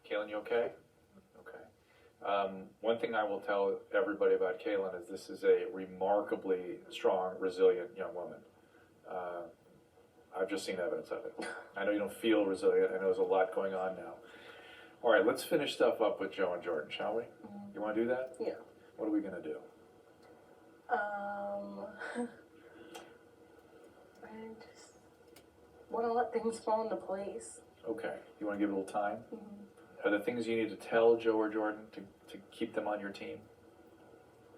Kaylin, you okay? Okay. One thing I will tell everybody about Kaylin is this is a remarkably strong, resilient young woman. I've just seen evidence of it. I know you don't feel resilient. I know there's a lot going on now. All right, let's finish stuff up with Joe and Jordan, shall we? You want to do that? Yeah. What are we going to do? I just want to let things fall into place. Okay. You want to give it a little time? Are there things you need to tell Joe or Jordan to keep them on your team?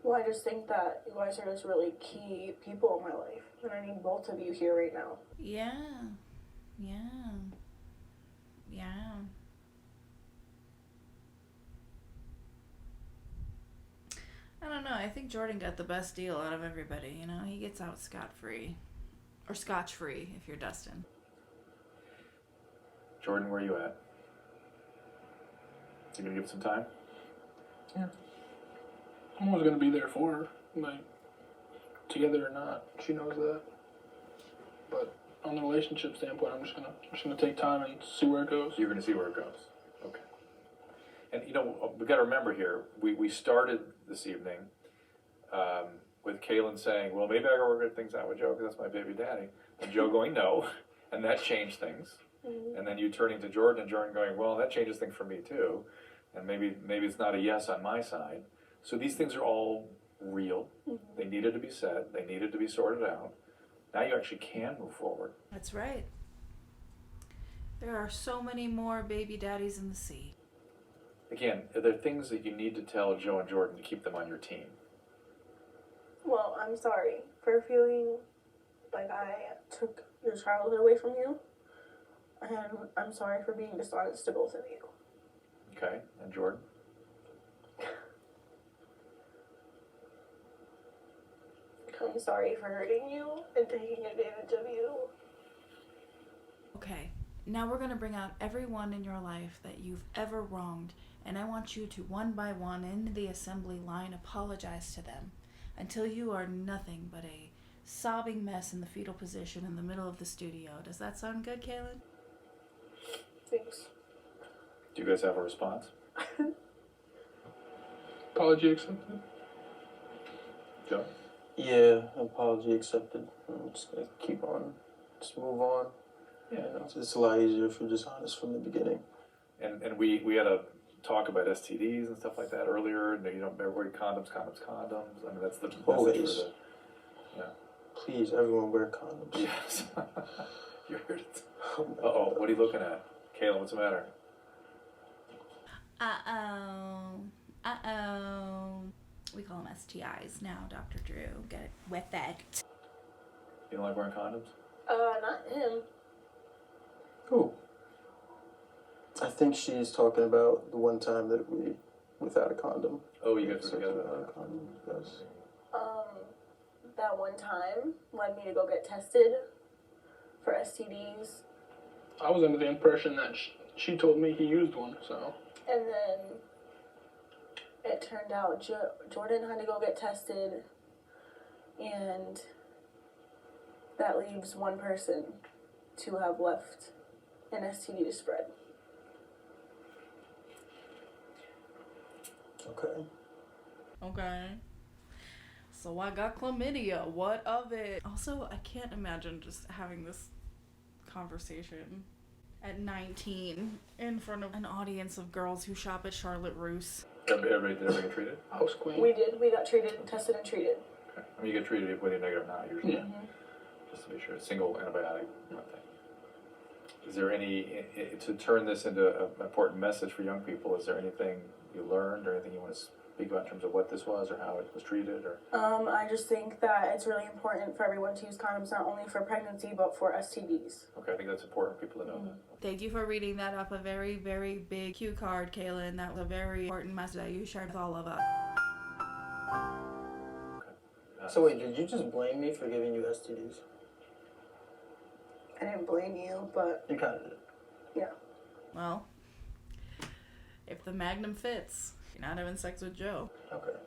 Well, I just think that you guys are just really key people in my life, and I need both of you here right now. Yeah. I don't know. I think Jordan got the best deal out of everybody. You know, he gets out scot-free. Or scotch-free if you're Dustin. Jordan, where are you at? You gonna give it some time? Yeah. I'm always gonna be there for her, like, together or not. She knows that. But on the relationship standpoint, I'm just gonna take time and see where it goes. You're gonna see where it goes. Okay. And you know, we got to remember here. We started this evening with Kaylin saying, "Well, maybe I can work things out with Joe because that's my baby daddy," and Joe going, "No," and that changed things. And then you turning to Jordan and Jordan going, "Well, that changes things for me too," and maybe it's not a yes on my side. So these things are all real. They needed to be said. They needed to be sorted out. Now you actually can move forward. That's right. There are so many more baby daddies in the sea. Again, are there things that you need to tell Joe and Jordan to keep them on your team? Well, I'm sorry for feeling like I took your childhood away from you, and I'm sorry for being dishonest to both of you. Okay, and Jordan? I'm sorry for hurting you and taking advantage of you. Okay, now we're going to bring out everyone in your life that you've ever wronged, and I want you to, one by one, in the assembly line, apologize to them until you are nothing but a sobbing mess in the fetal position in the middle of the studio. Does that sound good, Kaylin? Thanks. Do you guys have a response? Apology accepted. Joe? Yeah, apology accepted. I'm just gonna keep on, just move on. Yeah. You know, it's a lot easier if you're just honest from the beginning. And we had a talk about STDs and stuff like that earlier, and you know, wear condoms. I mean, that's the message Always. for the, yeah. Please, everyone wear condoms. Yes. You heard it. Oh my Uh-oh, God. what are you looking at? Kaylin, what's the matter? We call them STIs now, Dr. Drew. Get it with it. You don't like wearing condoms? Not him. Who? I think she's talking about the one time that we, without a condom. Oh, you guys Sex were together? without a condom, yes. That one time led me to go get tested for STDs, I was under the impression that she told me he used one, so. and then it turned out Jordan had to go get tested, and that leaves one person to have left an STD to spread. Okay. Okay. So I got chlamydia. What of it? Also, I can't imagine just having this conversation at 19 in front of an audience of girls who shop at Charlotte Russe. Everybody get treated? House queen. We did. We got treated, tested, and treated. Okay. I mean, you get treated whether you're negative or not, usually. Yeah. Just to be sure. Single antibiotic, one thing. Is there any, to turn this into an important message for young people, is there anything you learned or anything you want to speak about in terms of what this was or how it was treated? Or I just think that it's really important for everyone to use condoms not only for pregnancy but for STDs. okay, I think that's important for people to know. Thank you for reading that off a very, very big cue card, Kaylin. That was a very important message that you shared with all of us. So wait, did you just blame me for giving you STDs? I didn't blame you, but You kind of did. yeah. Well, if the magnum fits, you're not having sex with Joe. Okay.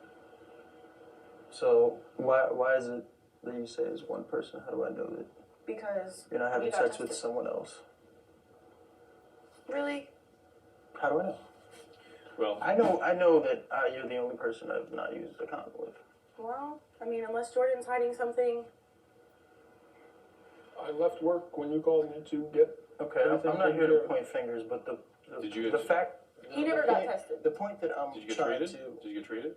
So why is it that you say it's one person? How do I know that Because you're not having we got sex with tested. someone else? Really? How do I know? Well, I know that you're the only person I've not used a condom with. Well, I mean, unless Jordan's hiding something. I left work when you called me to get. Okay, Everything I'm not taken here care to of. point fingers, but Did you the get- fact He the never got point- tested. The point that I'm did you get trying treated? to Did you get treated?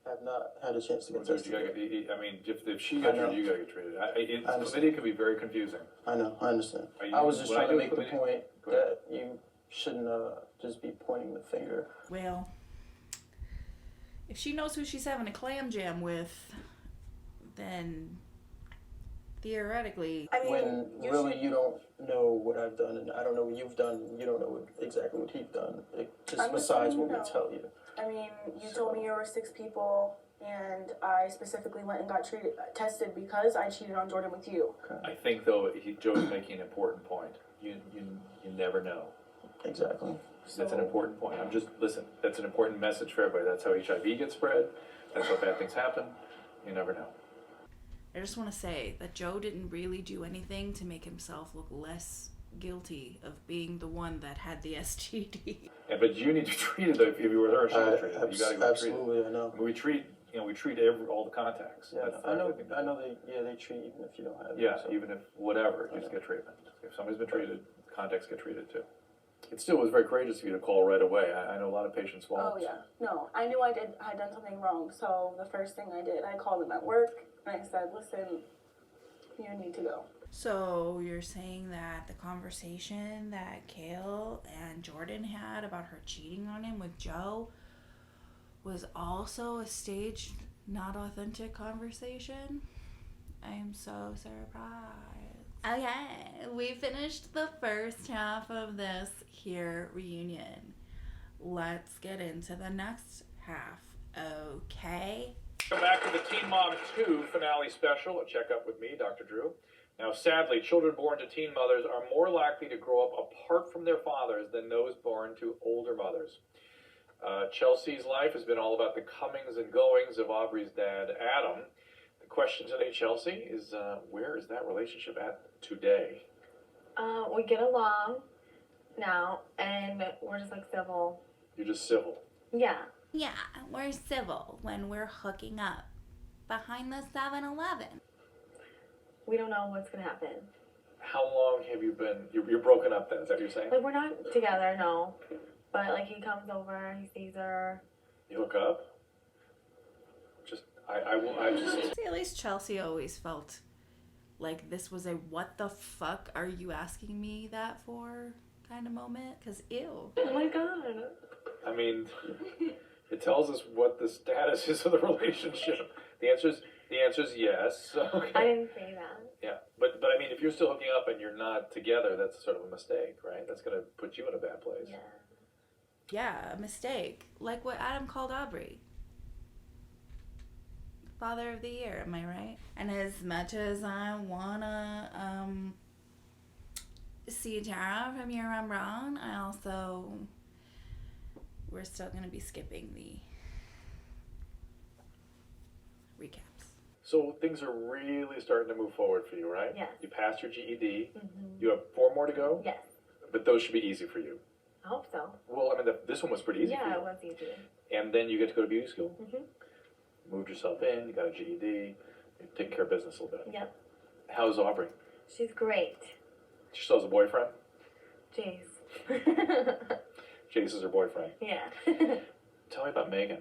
have not had a chance to get Did tested. you gotta get, I mean, if she got I know. treated, you gotta get treated. I understand. Chlamydia can be very confusing. I know, I understand. Are you- I was just when I trying to do make the chlamydia- point Go ahead. that you shouldn't just be pointing the finger. Well, if she knows who she's having a clam jam with, then theoretically, I mean, When you really should- you don't know what I've done, and I don't know what you've done, and you don't know exactly what he's done. Just I'm just besides letting what you we know. tell you. I mean, you told me there were 6 people, and I specifically went and got tested because I cheated on Jordan with you. I think though, Joe's making an important point. You never know. Exactly. That's an important point. Listen, that's an important message for everybody. That's how HIV gets spread. That's how bad things happen. You never know. I just want to say that Joe didn't really do anything to make himself look less guilty of being the one that had the STD. Yeah, but you need to treat it though. If you were there, she was treated. You gotta go treat it. Absolutely, I know. I mean, we treat all the contacts. Yeah, That's I know. everything. I know they treat even if you don't have it. Yeah, so. even if whatever, you just get treatment. If somebody's been treated, contacts get treated too. It still was very courageous of you to call right away. I know a lot of patients won't. Oh yeah, no, I knew I had done something wrong. So the first thing I did, I called him at work and I said, "Listen, you need to go." So you're saying that the conversation that Kale and Jordan had about her cheating on him with Joe was also a staged, not authentic conversation? I am so surprised. Okay, we finished the first half of this here reunion. Let's get into the next half, okay? Welcome back to the Teen Mom 2 finale special, a checkup with me, Dr. Drew. Now, sadly, children born to teen mothers are more likely to grow up apart from their fathers than those born to older mothers. Chelsea's life has been all about the comings and goings of Aubrey's dad, Adam. The question today, Chelsea, is where is that relationship at today? We get along now, and we're just like civil. You're just civil. Yeah. Yeah, we're civil when we're hooking up behind the 7-Eleven. We don't know what's gonna happen. How long have you been, you're broken up then, is that what you're saying? Like, we're not together, no. But, like, he comes over, he sees her. You hook up? I just, See, at least Chelsea always felt like this was a what the fuck are you asking me that for kind of moment. Because ew. Oh my god. I mean, it tells us what the status is of the relationship. The answer is yes. Okay. I didn't say that. Yeah, but I mean, if you're still hooking up and you're not together, that's sort of a mistake, right? That's gonna put you in a bad place. Yeah. Yeah, a mistake. Like what Adam called Aubrey. Father of the year, am I right? And as much as I wanna see Tara from Year I'm Wrong, we're still gonna be skipping the recaps. So things are really starting to move forward for you, right? Yes. You passed your GED. Mm-hmm. You have 4 more to go. Yes. But those should be easy for you. I hope so. Well, I mean, this one was pretty easy for Yeah, you. it was easy. And then you get to go to beauty school. Mm-hmm. Moved yourself in. You got a GED. You're taking care of business a little bit. Yep. How's Aubrey? She's great. She still has a boyfriend. Jeez. Jace is her boyfriend. Yeah. Tell me about Megan.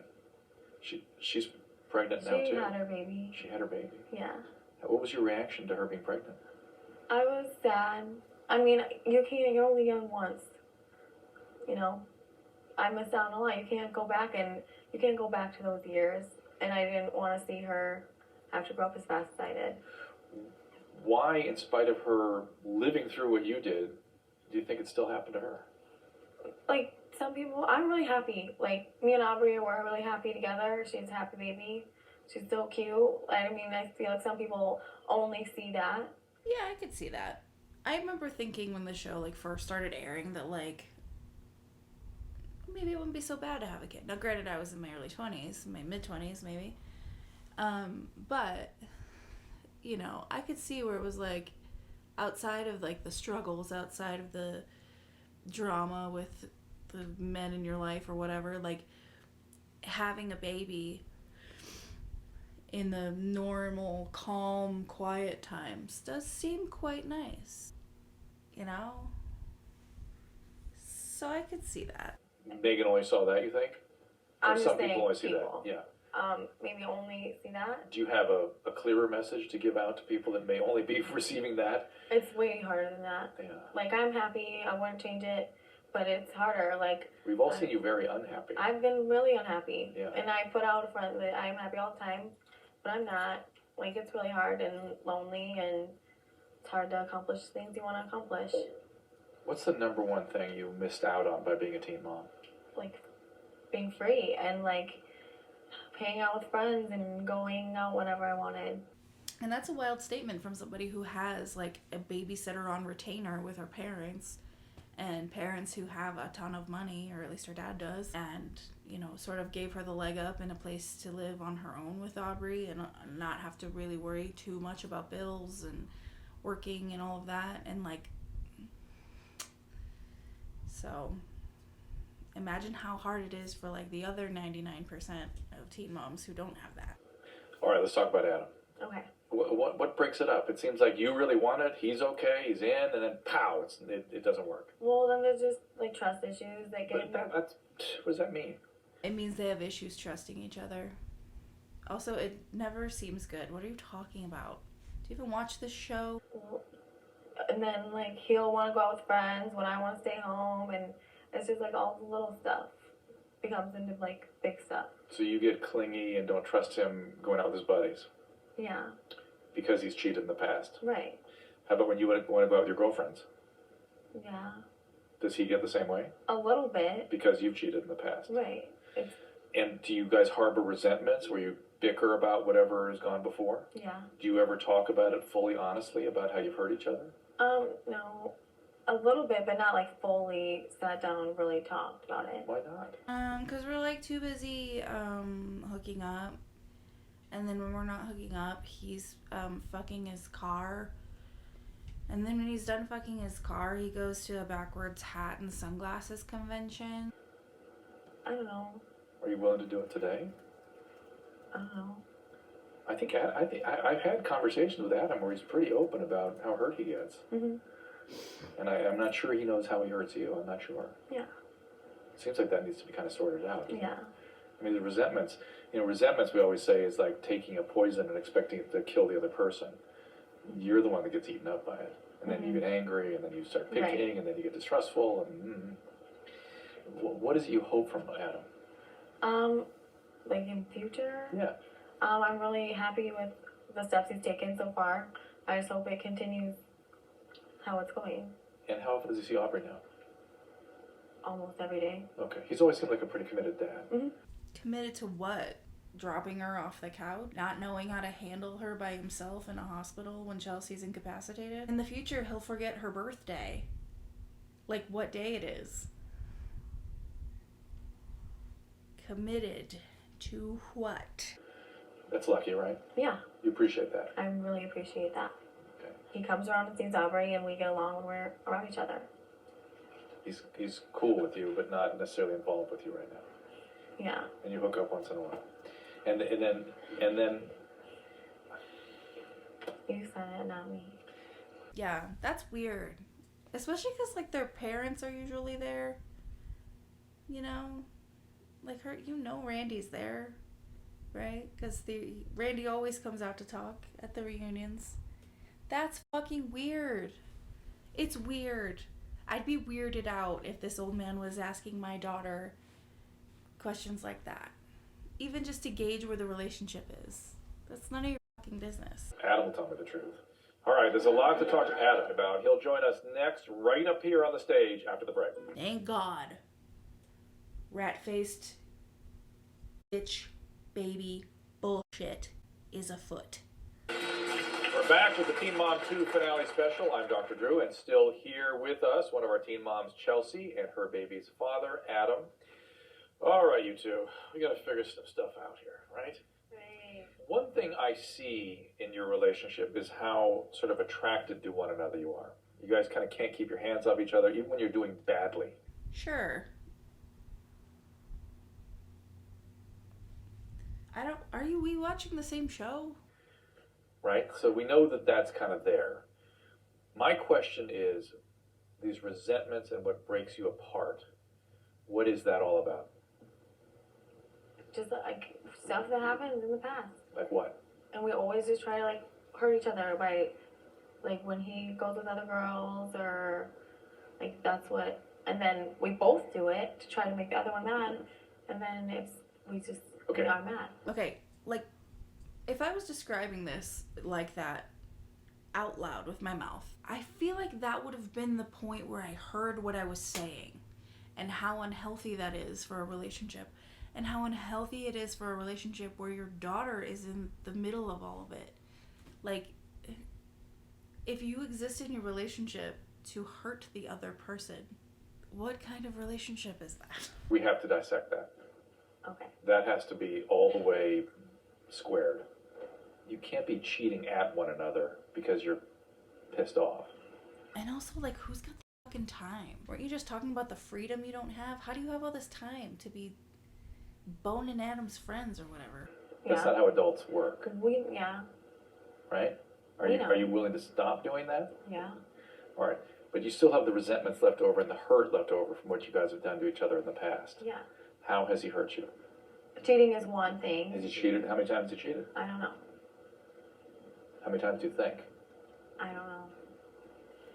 She's pregnant now She too. had her baby. She had her baby. Yeah. What was your reaction to her being pregnant? I was sad. I mean, you're only young once. You know? I missed out on a lot. You can't go back and you can't go back to those years, and I didn't want to see her have to grow up as fast as I did. Why, in spite of her living through what you did, do you think it still happened to her? Like, some people, I'm really happy. Like, me and Aubrey were really happy together. She's a happy baby. She's so cute. I mean, I feel like some people only see that. Yeah, I could see that. I remember thinking when the show, like, first started airing that, like, maybe it wouldn't be so bad to have a kid. Now, granted, I was in my early 20s, my mid-20s, maybe. But, you know, I could see where it was, like, outside of, like, the struggles, outside of the drama with the men in your life or whatever, like, having a baby in the normal, calm, quiet times does seem quite nice, you know? So I could see that. Megan only saw that, you think? Or I'm some just people saying only see people. that, yeah. Maybe only see that. Do you have a clearer message to give out to people that may only be receiving that? It's way harder than that. Yeah. Like, I'm happy. I wouldn't change it, but it's harder. Like, We've all seen you very unhappy. I've been really unhappy. Yeah. And I put out a front that I'm happy all the time, but I'm not. Like, it's really hard and lonely, and it's hard to accomplish things you want to accomplish. What's the number one thing you missed out on by being a teen mom? Like, being free and, like, hanging out with friends and going out whenever I wanted. And that's a wild statement from somebody who has, like, a babysitter on retainer with her parents, and parents who have a ton of money, or at least her dad does, and, you know, sort of gave her the leg up and a place to live on her own with Aubrey and not have to really worry too much about bills and working and all of that. And, like, so imagine how hard it is for, like, the other 99% of teen moms who don't have that. All right, let's talk about Adam. Okay. What breaks it up? It seems like you really want it, he's okay, he's in, and then pow, it doesn't work. Well, then there's just, like, trust issues that get... But what does that mean? It means they have issues trusting each other. Also, it never seems good. What are you talking about? Do you even watch this show? And then, like, he'll want to go out with friends when I want to stay home, and it's just, like, all the little stuff becomes into, like, big stuff. So you get clingy and don't trust him going out with his buddies? Yeah. Because he's cheated in the past? Right. How about when you want to go out with your girlfriends? Yeah. Does he get the same way? A little bit. Because you've cheated in the past? Right. And do you guys harbor resentments where you bicker about whatever has gone before? Yeah. Do you ever talk about it fully honestly, about how you've hurt each other? No. A little bit, but not, like, fully sat down and really talked about it. Why not? Because we're, like, too busy, hooking up. And then when we're not hooking up, he's, fucking his car. And then when he's done fucking his car, he goes to a backwards hat and sunglasses convention. I don't know. Are you willing to do it today? I don't know. I think I've had conversations with Adam where he's pretty open about how hurt he gets. Mm-hmm. And I'm not sure he knows how he hurts you. I'm not sure. Yeah. It seems like that needs to be kind of sorted out. Yeah. I mean, the resentments, resentments we always say is like taking a poison and expecting it to kill the other person. You're the one that gets eaten up by it. And then you get angry, and then you start picking, Right. and then you get distrustful. And what is it you hope from Adam? Like, in future? Yeah. I'm really happy with the steps he's taken so far. I just hope it continues how it's going. And how often does he see Aubrey now? Almost every day. Okay. He's always seemed like a pretty committed dad. Mm-hmm. Committed to what? Dropping her off the couch? Not knowing how to handle her by himself in a hospital when Chelsea's incapacitated? In the future, he'll forget her birthday. Like, what day it is. Committed to what? That's lucky, right? Yeah. You appreciate that. I really appreciate that. Okay. He comes around and sees Aubrey, and we get along when we're around each other. He's cool with you, but not necessarily involved with you right now. Yeah. And you hook up once in a while. And then You said it, not me. Yeah, that's weird. Especially because, like, their parents are usually there. You know? Like, Randy's there. Right? Because Randy always comes out to talk at the reunions. That's fucking weird. It's weird. I'd be weirded out if this old man was asking my daughter questions like that. even just to gauge where the relationship is. That's none of your fucking business. Adam will tell me the truth. All right, there's a lot to talk to Adam about. He'll join us next, right up here on the stage after the break. Thank God. Rat-faced bitch baby bullshit is afoot. We're back with the Teen Mom 2 finale special. I'm Dr. Drew, and still here with us, one of our teen moms, Chelsea, and her baby's father, Adam. All right, you two, we got to figure some stuff out here, right? Right. One thing I see in your relationship is how sort of attracted to one another you are. You guys kind of can't keep your hands off each other, even when you're doing badly. Sure. Are we watching the same show? Right? So we know that that's kind of there. My question is, these resentments and what breaks you apart, what is that all about? Just like stuff that happened in the past. Like what? And we always just try to like hurt each other by like when he goes with other girls or like that's what, and then we both do it to try to make the other one mad, and then we are mad. Okay, like, if I was describing this like that out loud with my mouth, I feel like that would have been the point where I heard what I was saying and how unhealthy that is for a relationship and how unhealthy it is for a relationship where your daughter is in the middle of all of it. Like, if you exist in your relationship to hurt the other person, what kind of relationship is that? We have to dissect that. Okay. That has to be all the way squared. You can't be cheating at one another because you're pissed off. And also, like, who's got the fucking time? Weren't you just talking about the freedom you don't have? How do you have all this time to be boning Adam's friends or whatever? That's not how adults work. Right? Are you willing to stop doing that? Yeah. All right. But you still have the resentments left over and the hurt left over from what you guys have done to each other in the past. Yeah. How has he hurt you? Cheating is one thing. Has he cheated? How many times has he cheated? I don't know. How many times do you think? I don't know.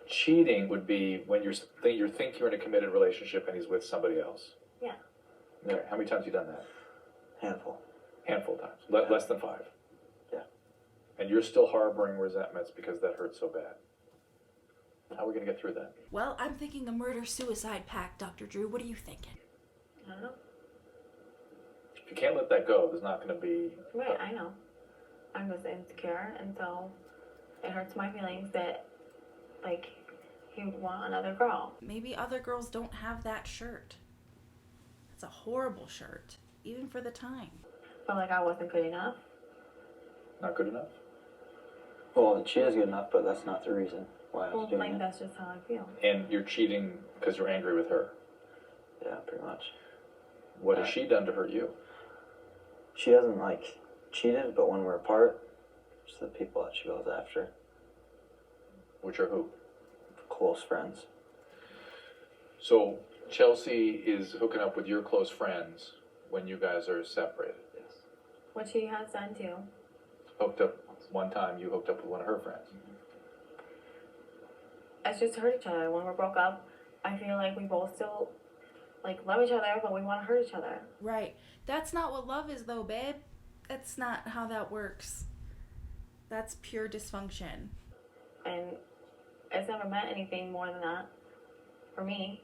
Cheating would be when you think you're in a committed relationship and he's with somebody else. Yeah. There. How many times have you done that? Handful of times. Less than 5. Yeah. And you're still harboring resentments because that hurt so bad. How are we going to get through that? Well, I'm thinking a murder-suicide pact, Dr. Drew. What are you thinking? I don't know. If you can't let that go, there's not going to be... Right, I know. I'm just insecure, and so it hurts my feelings that, like, he would want another girl. Maybe other girls don't have that shirt. It's a horrible shirt, even for the time. But, like, I wasn't good enough. Not good enough? Well, she is good enough, but that's not the reason why I was doing like, it. that's just how I feel. And you're cheating because you're angry with her. Yeah, pretty much. What has she done to hurt you? She hasn't, like, cheated, but when we're apart, it's the people that she goes after. Which are who? Close friends. So Chelsea is hooking up with your close friends when you guys are separated. Yes. Which he has done too. Hooked up one time, you hooked up with one of her friends. It's just hurt each other. When we broke up, I feel like we both still, like, love each other, but we want to hurt each other. Right. That's not what love is, though, babe. That's not how that works. That's pure dysfunction. And it's never meant anything more than that for me.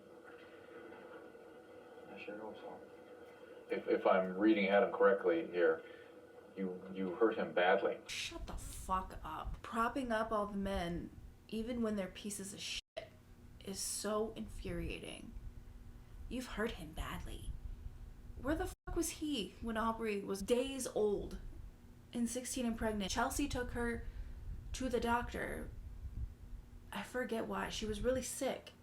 I sure hope so. If I'm reading Adam correctly here, you hurt him badly. Shut the fuck up. Propping up all the men, even when they're pieces of shit, is so infuriating. You've hurt him badly. Where the fuck was he when Aubrey was days old and 16 and pregnant? Chelsea took her to the doctor. I forget why. She was really sick.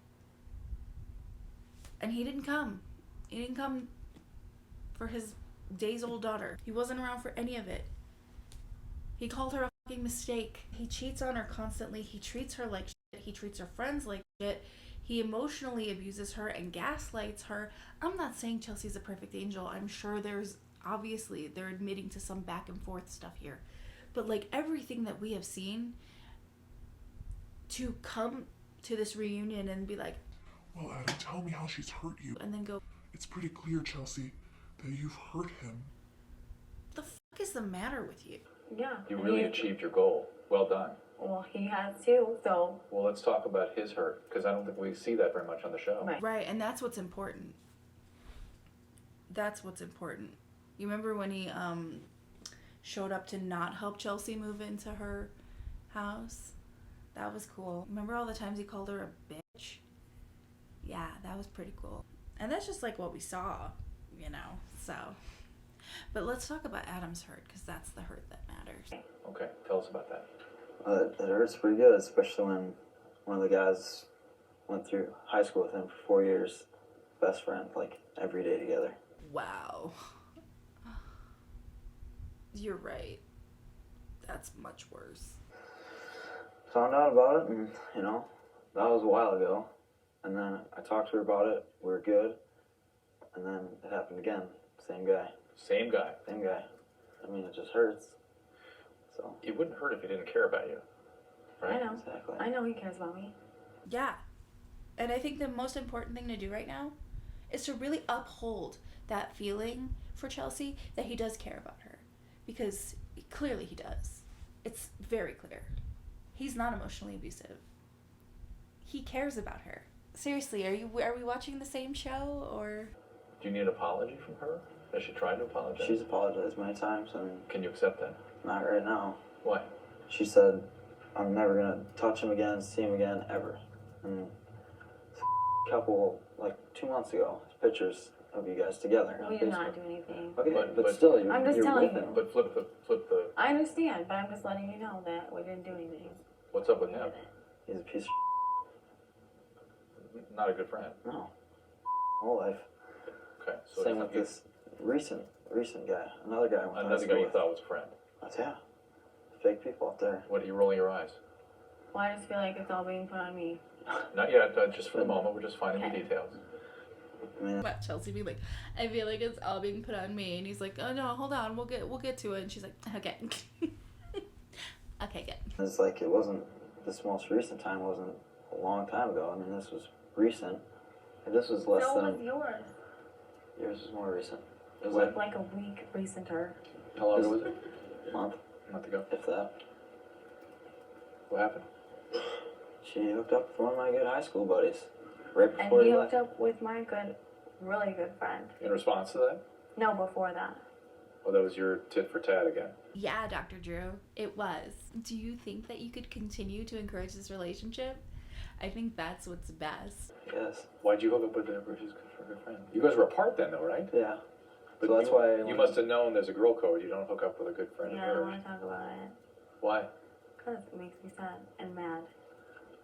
And he didn't come. He didn't come for his days old daughter. He wasn't around for any of it. He called her a fucking mistake. He cheats on her constantly. He treats her like shit. He treats her friends like shit. He emotionally abuses her and gaslights her. I'm not saying Chelsea's a perfect angel. I'm sure obviously they're admitting to some back and forth stuff here. But like everything that we have seen, to come to this reunion and be like, well, Adam, tell me how she's hurt you. And then go, it's pretty clear, Chelsea, that you've hurt him. the matter with you? Yeah. You really achieved your goal. Well done. Well, he has too, so. Well, let's talk about his hurt, because I don't think we see that very much on the show. Right. Right, and that's what's important. That's what's important. You remember when he showed up to not help Chelsea move into her house? That was cool. Remember all the times he called her a bitch? Yeah, that was pretty cool. And that's just like what we saw, you know, so. But let's talk about Adam's hurt, because that's the hurt that matters. Okay, tell us about that. It hurts pretty good, especially when one of the guys went through high school with him for 4 years, best friend, like every day together. Wow. You're right. That's much worse. Found out about it, and you know, that was a while ago. And then I talked to her about it. We were good, and then it happened again. Same guy. Same guy. Same guy. I mean, it just hurts. So. It wouldn't hurt if he didn't care about you, right? I know. Exactly. I know he cares about me. Yeah. And I think the most important thing to do right now is to really uphold that feeling for Chelsea that he does care about her. Because clearly he does. It's very clear. He's not emotionally abusive. He cares about her. Seriously, are we watching the same show, or? Do you need an apology from her? Has she tried to apologize? She's apologized many times, and Can you accept that? not right now. Why? She said, I'm never gonna touch him again, see him again, ever. And a couple, like 2 months ago, pictures of you guys together on We did Facebook. not do anything. Okay, But- but but- still, you're, I'm just you're telling with you. him. But flip the. I understand, but I'm just letting you know that we didn't do anything. What's up with him? He's a piece of Not a good friend. no. Whole life. Okay, so Same with this recent guy. Another guy. I went to high another guy school you with. thought was a friend. Yeah. Fake people out there. What are you rolling your eyes? Well, I just feel like it's all being put on me. Not yet. Just for the moment. We're just finding the details. I mean, What, Chelsea be like, I feel like it's all being put on me, and he's like, oh no, hold on, we'll get to it, and she's like, okay. Okay, good. it's like it wasn't, this most recent time wasn't a long time ago. I mean, this was recent. And this was less So than, was yours. yours was more recent. It was When? like Like a week recenter. How long ago was it? a month, A month ago. if that. What happened? She hooked up with one of my good high school buddies. Right And before he he hooked left. up with my really good friend. In response to that? No, before that. Well, that was your tit for tat again. Yeah, Dr. Drew, it was. Do you think that you could continue to encourage this relationship? I think that's what's best. Yes. Why'd you hook up with his good friend? You guys were apart then, though, right? Yeah. But So that's you, why you must have known there's a girl code. You don't hook up with a good friend Yeah, I of don't yours. want to talk about it. Why? Because it makes me sad and mad.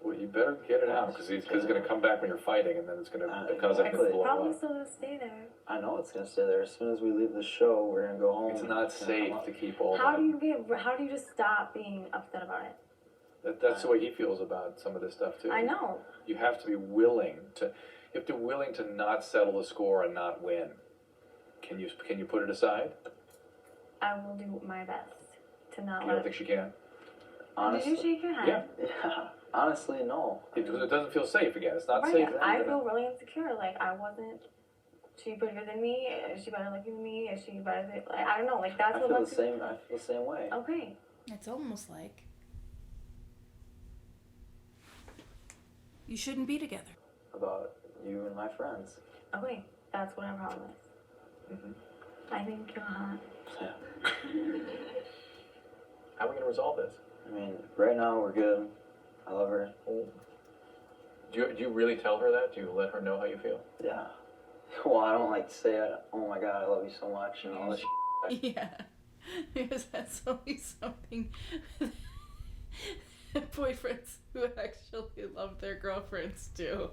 Well, you better get it out because it's going to come back when you're fighting, and then it's going to cause everything to Exactly. blow Probably up. still gonna stay there. I know it's gonna stay there. As soon as we leave the show, we're gonna go home. It's and not it's gonna safe come up. to keep all How that. do you just stop being upset about it? That's the way he feels about some of this stuff too. I know. You have to be willing to. You have to be willing to not settle the score and not win. Can you put it aside? I will do my best to not You let don't think she can? Honestly, Did you shake your head? Yeah. yeah. Honestly, no. It doesn't feel safe again. It's not Right. safe. I feel really insecure. Like I wasn't. She prettier than me? Is she better looking than me? Is she better than, like, I don't know. Like that's I what feel the makes same. I feel the same way. Okay. It's almost like you shouldn't be together. About you and my friends. Okay. That's what I promise. Mhm. I think you're hot. Yeah. How are we going to resolve this? I mean, right now we're good. I love her. Do you really tell her that? Do you let her know how you feel? Yeah. Well, I don't like to say it. Oh my God, I love you so much and all this. Yeah. Because that's always something boyfriends who actually love their girlfriends do.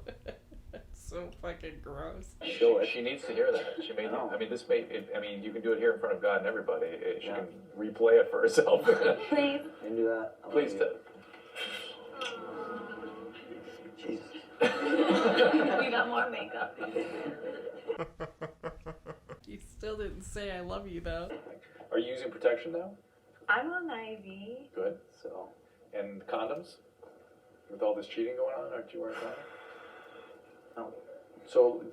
That's so fucking gross. Show it. She needs to hear that. She may. I know. I mean, this may. I mean, you can do it here in front of God and everybody. She Yeah. can replay it for herself. Please. Can you do that? I love Please you. do. Jesus. We got more makeup. You still didn't say I love you though. Are you using protection now? I'm on IV. Good. So, And condoms? With all this cheating going on, aren't you wearing condoms? no.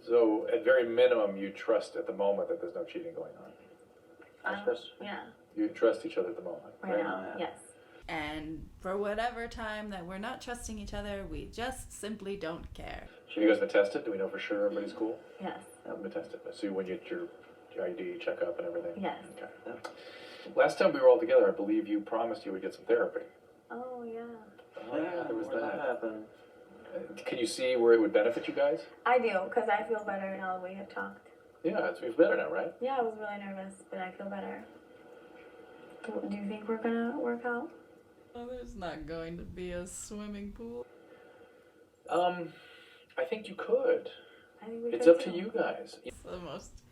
So at very minimum, you trust at the moment that there's no cheating going on. I trust. Yeah. You trust each other at the moment. Right now, yes. And for whatever time that we're not trusting each other, we just simply don't care. Have you guys been tested? Do we know for sure everybody's cool? Yes. Haven't been tested. So when you get your ID checkup and everything? Yes. Okay. Yeah. Last time we were all together, I believe you promised you would get some therapy. Oh, yeah. Oh, yeah, there was where'd that. happen? Can you see where it would benefit you guys? I do, because I feel better now that we have talked. Yeah, it's better now, right? Yeah, I was really nervous, but I feel better. Do you think we're gonna work out? Oh, there's not going to be a swimming pool. I think you could. I think we It's could up to too. you guys. It's the most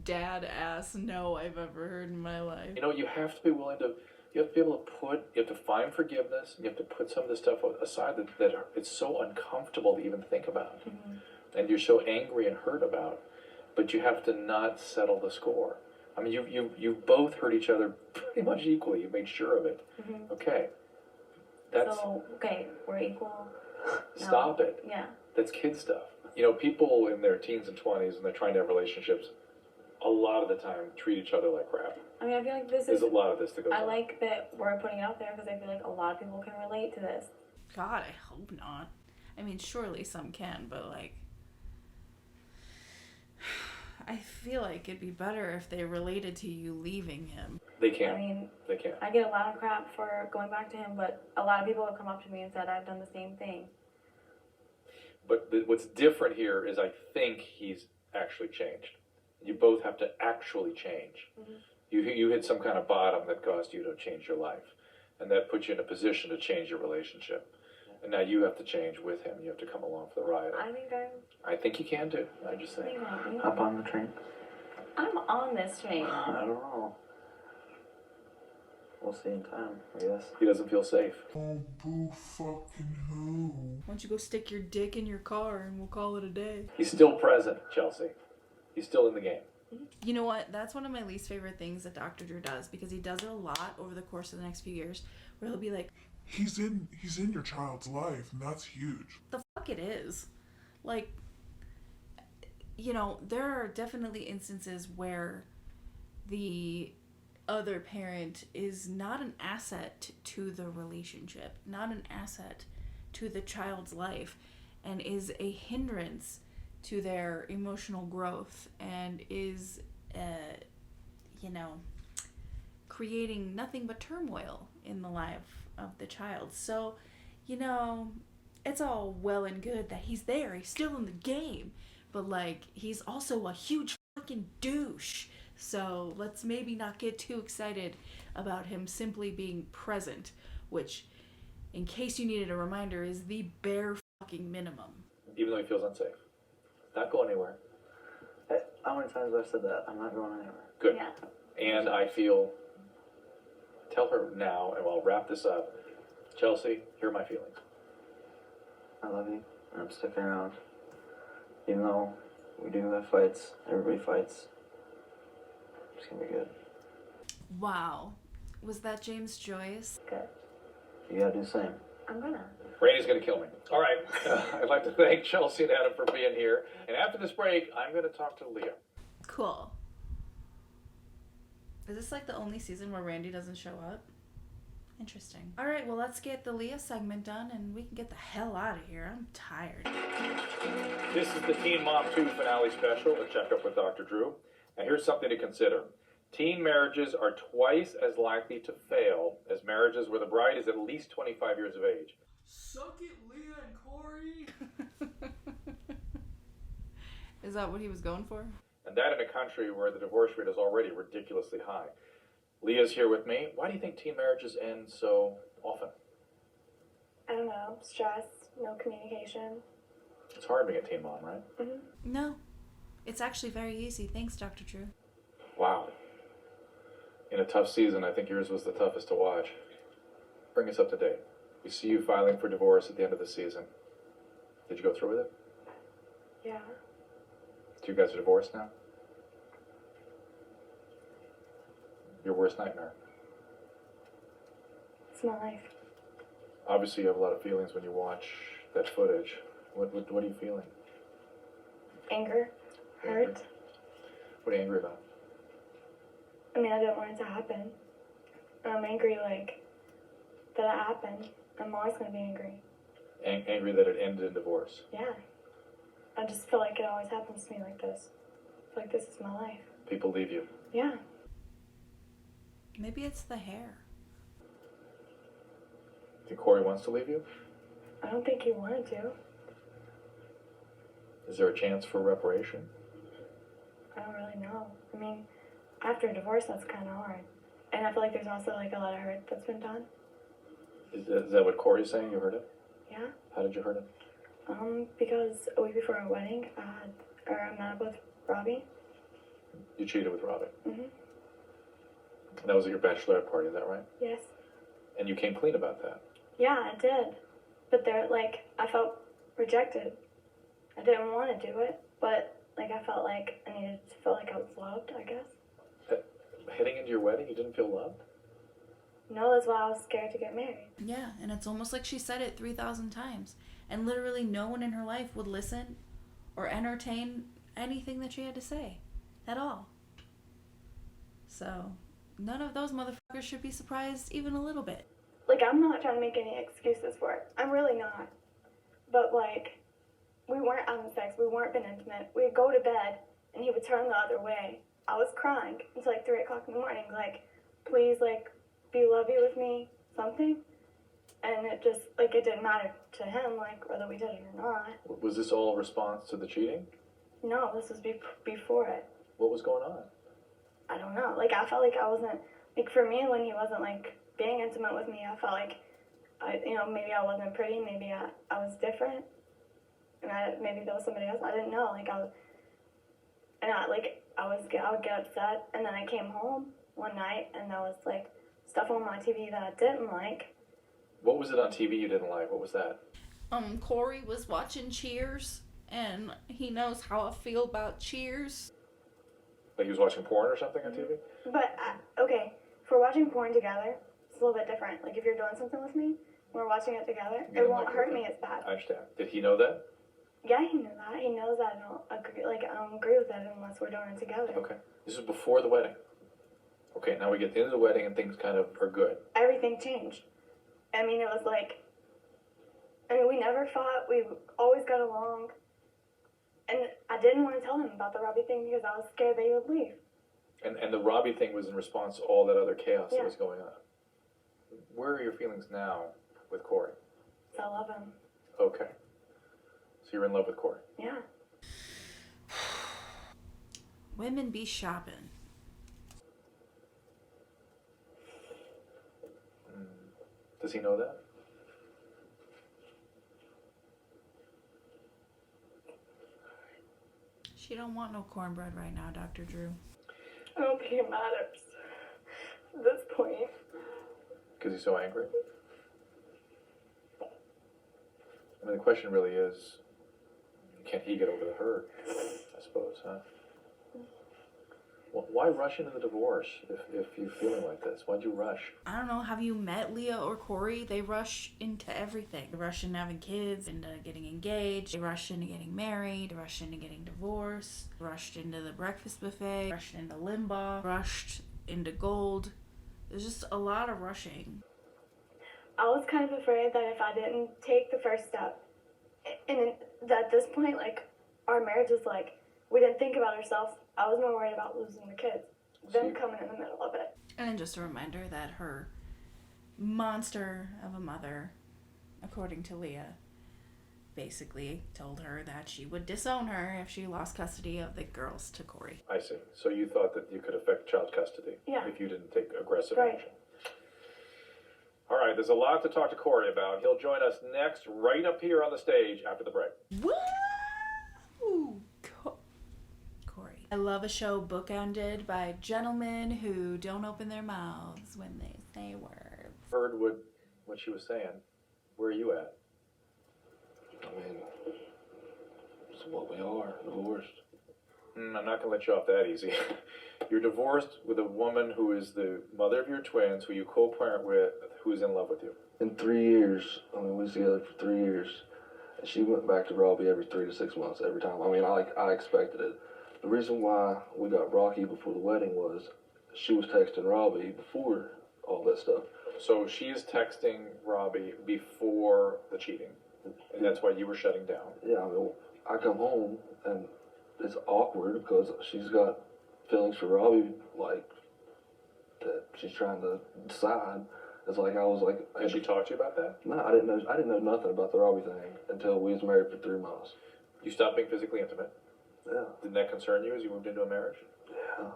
dad-ass no I've ever heard in my life. You know, you have to be willing to, you have to be able to you have to find forgiveness, and you have to put some of the stuff aside that it's so uncomfortable to even think about. Mm-hmm. And you're so angry and hurt about, but you have to not settle the score. I mean, you both hurt each other pretty much equally. You made sure of it. Mm-hmm. Okay. That's, So, okay, we're equal. stop it. Yeah. That's kid stuff. You know, people in their teens and 20s, and they're trying to have relationships, a lot of the time treat each other like crap. I mean, I feel like this There's is. a lot of this that goes I on. like that we're putting it out there because I feel like a lot of people can relate to this. God, I hope not. I mean, surely some can, but like, I feel like it'd be better if they related to you leaving him. They I can't. mean, They can't. I get a lot of crap for going back to him, but a lot of people have come up to me and said I've done the same thing. But what's different here is I think he's actually changed. You both have to actually change. Mm-hmm. You hit some kind of bottom that caused you to change your life. And that puts you in a position to change your relationship. And now you have to change with him. You have to come along for the ride. I think you can too. I just think. Hop on the train? I'm on this train. I don't know. We'll see in time, I guess. He doesn't feel safe. Oh, boo fucking who? Why don't you go stick your dick in your car and we'll call it a day? He's still present, Chelsea. He's still in the game. You know what? That's one of my least favorite things that Dr. Drew does, because he does it a lot over the course of the next few years, where he'll be like, He's in your child's life, and that's huge. the fuck it is. Like, you know, there are definitely instances where the other parent is not an asset to the relationship, not an asset to the child's life, and is a hindrance to their emotional growth, and is, you know, creating nothing but turmoil in the life of the child. So, you know, it's all well and good that he's there, he's still in the game, but like, he's also a huge fucking douche. So let's maybe not get too excited about him simply being present, which, in case you needed a reminder, is the bare fucking minimum. Even though he feels unsafe. Not going anywhere. Hey, how many times have I said that? I'm not going anywhere. Good. Yeah. And I feel, tell her now, and I'll wrap this up. Chelsea, here are my feelings. I love you, and I'm sticking around. Even though we do have fights, everybody fights. It's gonna be good. Wow. Was that James Joyce? Good. You gotta do the same. I'm gonna. Randy's going to kill me. All right. I'd like to thank Chelsea and Adam for being here. And after this break, I'm going to talk to Leah. Cool. Is this like the only season where Randy doesn't show up? Interesting. All right, well, let's get the Leah segment done and we can get the hell out of here. I'm tired. This is the Teen Mom 2 finale special, a checkup with Dr. Drew. And here's something to consider. Teen marriages are twice as likely to fail as marriages where the bride is at least 25 years of age. Suck it, Leah and Corey. Is that what he was going for? And that in a country where the divorce rate is already ridiculously high. Leah's here with me. Why do you think teen marriages end so often? I don't know. Stress, no communication. It's hard being a teen mom, right? Mm-hmm. No. It's actually very easy. Thanks, Dr. Drew. Wow. In a tough season, I think yours was the toughest to watch. Bring us up to date. We see you filing for divorce at the end of the season. Did you go through with it? Yeah. So you guys are divorced now? Your worst nightmare? It's my life. Obviously you have a lot of feelings when you watch that footage. What are you feeling? Anger. Hurt. What are you angry about? I mean, I don't want it to happen. And I'm angry, like, that it happened. I'm always going to be angry. Angry that it ended in divorce. Yeah. I just feel like it always happens to me like this. I feel like this is my life. People leave you. Yeah. Maybe it's the hair. Think Corey wants to leave you? I don't think he wanted to. Is there a chance for reparation? I don't really know. I mean, after a divorce, that's kind of hard. And I feel like there's also, like, a lot of hurt that's been done. Is that what Corey's saying? You heard it? Yeah. How did you hurt him? Because a week before our wedding, I met up with Robbie. You cheated with Robbie. Mm-hmm. And that was at your bachelorette party, is that right? Yes. And you came clean about that. Yeah, I did. But I felt rejected. I didn't want to do it, but, like, I felt like I needed to feel like I was loved, I guess. Heading into your wedding, you didn't feel loved? No, that's why I was scared to get married. Yeah, and it's almost like she said it 3,000 times. And literally no one in her life would listen or entertain anything that she had to say. At all. So, none of those motherfuckers should be surprised even a little bit. Like, I'm not trying to make any excuses for it. I'm really not. But, like, we weren't having sex. We weren't being intimate. We'd go to bed, and he would turn the other way. I was crying until, like, 3 o'clock in the morning. Like, please, like, be lovey with me, something. And it just, like, it didn't matter to him, like, whether we did it or not. Was this all response to the cheating? No, this was before it. What was going on? I don't know. Like, I felt like I wasn't, like, for me, when he wasn't, like, being intimate with me, I felt like, maybe I wasn't pretty, maybe I was different, and maybe there was somebody else. I didn't know. Like, I would get upset, and then I came home one night, and there was, like, stuff on my TV that I didn't like. What was it on TV you didn't like? What was that? Corey was watching Cheers, and he knows how I feel about Cheers. Like he was watching porn or something on TV? But, okay, if we're watching porn together, it's a little bit different. Like, if you're doing something with me, we're watching it together, it won't hurt me as bad. I understand. Did he know that? Yeah, he knew that. He knows that I don't agree with it unless we're doing it together. Okay. This is before the wedding. Okay, now we get into the wedding and things kind of are good. Everything changed. I mean, it was like, we never fought. We always got along. And I didn't want to tell him about the Robbie thing because I was scared that he would leave. And the Robbie thing was in response to all that other chaos Yeah. that was going on. Where are your feelings now with Corey? So I love him. Okay. So you're in love with Corey? Yeah. Women be shopping. Does he know that? She don't want no cornbread right now, Dr. Drew. I don't think it matters at this point. Because he's so angry? I mean, the question really is, can he get over the hurt, I suppose, huh? Well, why rush into the divorce if you're feeling like this? Why'd you rush? I don't know, have you met Leah or Corey? They rush into everything. They rush into having kids, into getting engaged. They rush into getting married. They rush into getting divorced. Rushed into the breakfast buffet. Rushed into limbaugh. Rushed into gold. There's just a lot of rushing. I was kind of afraid that if I didn't take the first step, and at this point, like, our marriage was like, we didn't think about ourselves. I was more worried about losing the kids than coming in the middle of it. And just a reminder that her monster of a mother, according to Leah, basically told her that she would disown her if she lost custody of the girls to Corey. I see. So you thought that you could affect child custody if you didn't take aggressive action. All right, there's a lot to talk to Corey about. He'll join us next, right up here on the stage after the break. Woo! Corey. I love a show bookended by gentlemen who don't open their mouths when they say words. Heard what she was saying. Where are you at? I mean, it's what we are, divorced. I'm not going to let you off that easy. You're divorced with a woman who is the mother of your twins, who you co-parent with, who is in love with you. In 3 years, I mean, we was together for 3 years, and she went back to Robbie every 3 to 6 months, every time. I mean, I expected it. The reason why we got rocky before the wedding was she was texting Robbie before all that stuff. So she is texting Robbie before the cheating, and that's why you were shutting down. Yeah, I mean, I come home and it's awkward because she's got feelings for Robbie, like that she's trying to decide. It's like I was like. Did she talk to you about that? No, I didn't know nothing about the Robbie thing until we was married for 3 months. You stopped being physically intimate. Yeah. Didn't that concern you as you moved into a marriage? Yeah.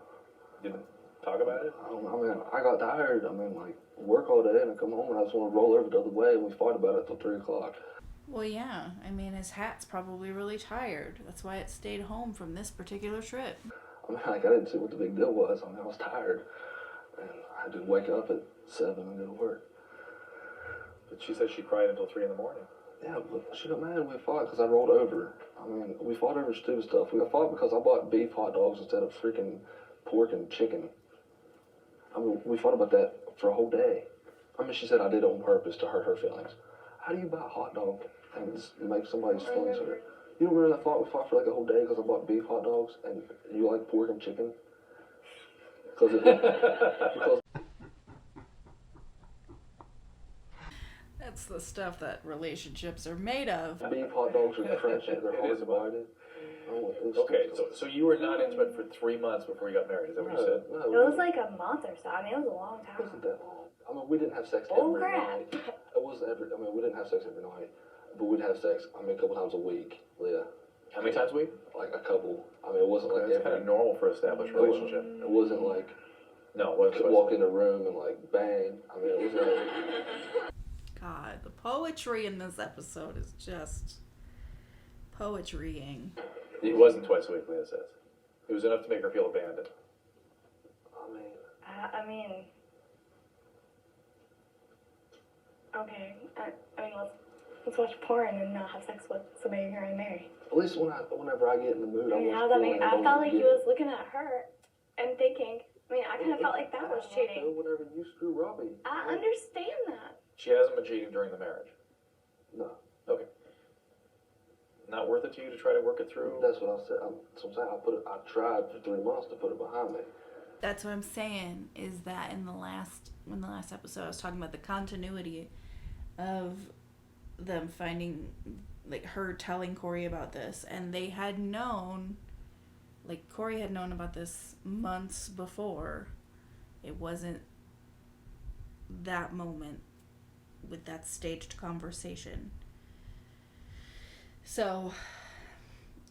Didn't talk about it? I mean, I got tired. I mean, like work all day and I come home and I just want to roll over the other way and we fought about it till 3 o'clock. Well, yeah. I mean, his hat's probably really tired. That's why it stayed home from this particular trip. I mean, like I didn't see what the big deal was. I mean, I was tired and I had to wake up at 7 and go to work. But she said she cried until 3 in the morning. Yeah, but she got mad and we fought because I rolled over. I mean, we fought over stupid stuff. We got fought because I bought beef hot dogs instead of freaking pork and chicken. I mean, we fought about that for a whole day. I mean, she said I did it on purpose to hurt her feelings. How do you buy a hot dog and just make somebody's feelings hurt? You don't remember that fight? We fought for like a whole day because I bought beef hot dogs and you like pork and chicken? Because That's the stuff that relationships are made of. beef hot dogs are friendship. They're hard to bite. Okay, so you were not intimate for 3 months before you got married. Is that what you said? No, It was like a month or so. I mean, it was a long It time. wasn't that long. I mean, we didn't have sex Oh, every crap. night. It wasn't every. I mean, we didn't have sex every night, but we'd have sex. I mean, a couple times a week. Yeah, How many times a week? like a couple. I mean, it wasn't like That's kind of normal for an established relationship. It wasn't like No, it wasn't. walk in a room and like bang. I mean, it was like. God, the poetry in this episode is just poetrying. It wasn't twice a week, Leah says. It was enough to make her feel abandoned. I mean, okay. I mean, let's watch porn and not have sex with somebody you're going to marry. At least whenever I get in the mood, I mean, watch how that porn make? and I don't felt like he get it. was looking at her and thinking. I mean, I kind of felt like that was cheating. Whenever you screw Robbie. I understand that. She hasn't been cheating during the marriage. No. Okay. Not worth it to you to try to work it through? That's what I said. That's what I'm saying. I tried for 3 months to put it behind me. That's what I'm saying, is that in the last episode I was talking about the continuity of them finding, like, her telling Corey about this, and they had known, like, Corey had known about this months before. It wasn't that moment with that staged conversation. So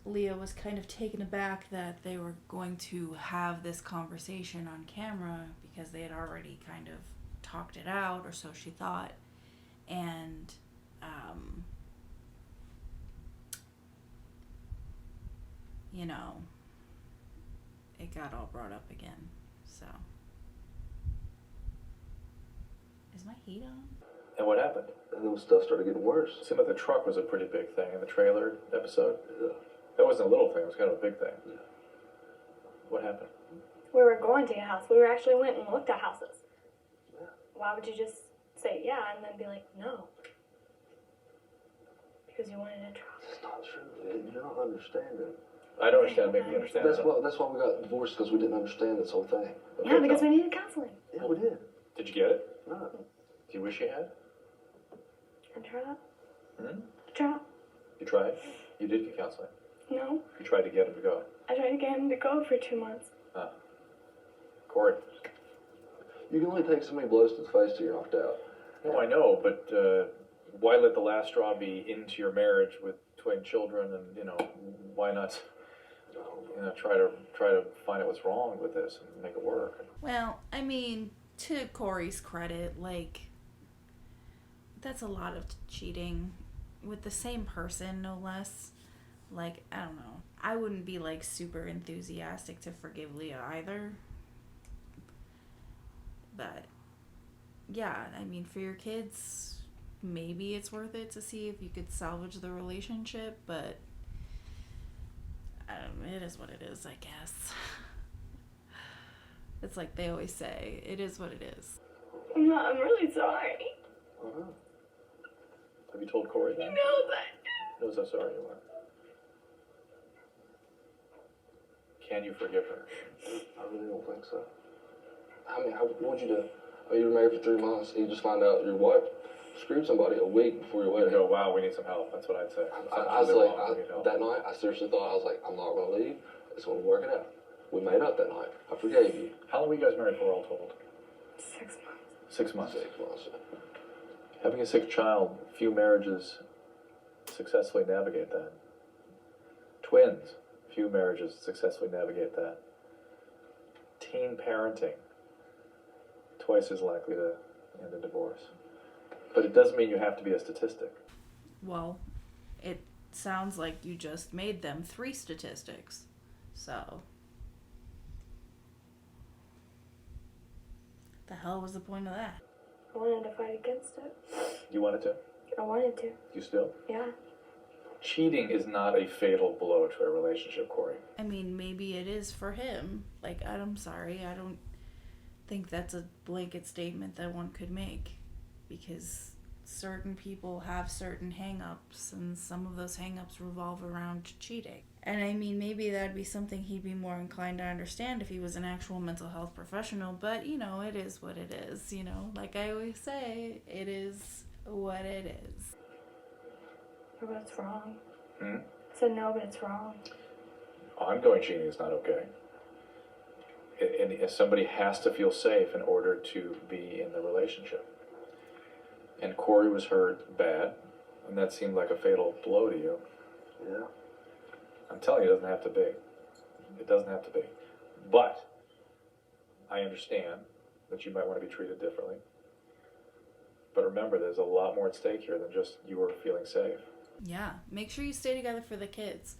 Leah was kind of taken aback that they were going to have this conversation on camera because they had already kind of talked it out, or so she thought. And you know, it got all brought up again. So is my heat on? And what happened? And then stuff started getting worse. It seemed like the truck was a pretty big thing in the trailer episode. Yeah. That wasn't a little thing, it was kind of a big thing. Yeah. What happened? We were going to a house. We actually went and looked at houses. Yeah. Why would you just say yeah and then be like no? Because you wanted to try. It's not true. You're not understanding. I don't understand. Make me understand. That's why we got divorced, because we didn't understand this whole thing. Okay, Yeah, because we needed counseling. Yeah, we did. Did you get it? No. Do you wish you had? I tried. Hmm? I tried. You tried? You did get counseling? No. You tried to get him to go? I tried to get him to go for 2 months. Corey? You can only take so many blows to the face till you're knocked out. No, I know, but why let the last straw be into your marriage with twin children, and why not try to find out what's wrong with this and make it work? Well, I mean, to Corey's credit, like, that's a lot of cheating with the same person, no less. Like, I don't know. I wouldn't be, like, super enthusiastic to forgive Leah either. But, yeah, I mean, for your kids, maybe it's worth it to see if you could salvage the relationship, but it is what it is, I guess. It's like they always say, it is what it is. No, I'm really sorry. Uh-huh. Have you told Corey that? He knows that. Knows how sorry you are. Can you forgive her? I really don't think so. I mean, I want you to oh, you were married for 3 months, and you just find out your wife screwed somebody a week before your You wedding. go, wow, we need some help. That's what I'd say. I was like, that night, I seriously thought, I was like, I'm not going to leave. It's going to work it out. We made up that night. I forgave you. How long were you guys married for all told? 6 months. 6 months. 6 months. Having a sick child, few marriages successfully navigate that. Twins, few marriages successfully navigate that. Teen parenting, twice as likely to end in divorce. But it doesn't mean you have to be a statistic. Well, it sounds like you just made them 3 statistics. So, the hell was the point of that? I wanted to fight against it. You wanted to? I wanted to. You still? Yeah. Cheating is not a fatal blow to a relationship, Corey. I mean, maybe it is for him. Like, I'm sorry, I don't think that's a blanket statement that one could make. Because certain people have certain hang-ups, and some of those hang-ups revolve around cheating. And I mean, maybe that'd be something he'd be more inclined to understand if he was an actual mental health professional, but, you know, it is what it is, you know? Like I always say, it is what it is. But it's wrong. Hmm? I said no, but it's wrong. Ongoing cheating is not okay. And somebody has to feel safe in order to be in the relationship. And Corey was hurt bad, and that seemed like a fatal blow to you. Yeah. I'm telling you, it doesn't have to be. It doesn't have to be. But I understand that you might want to be treated differently. But remember, there's a lot more at stake here than just you were feeling safe. Yeah, make sure you stay together for the kids,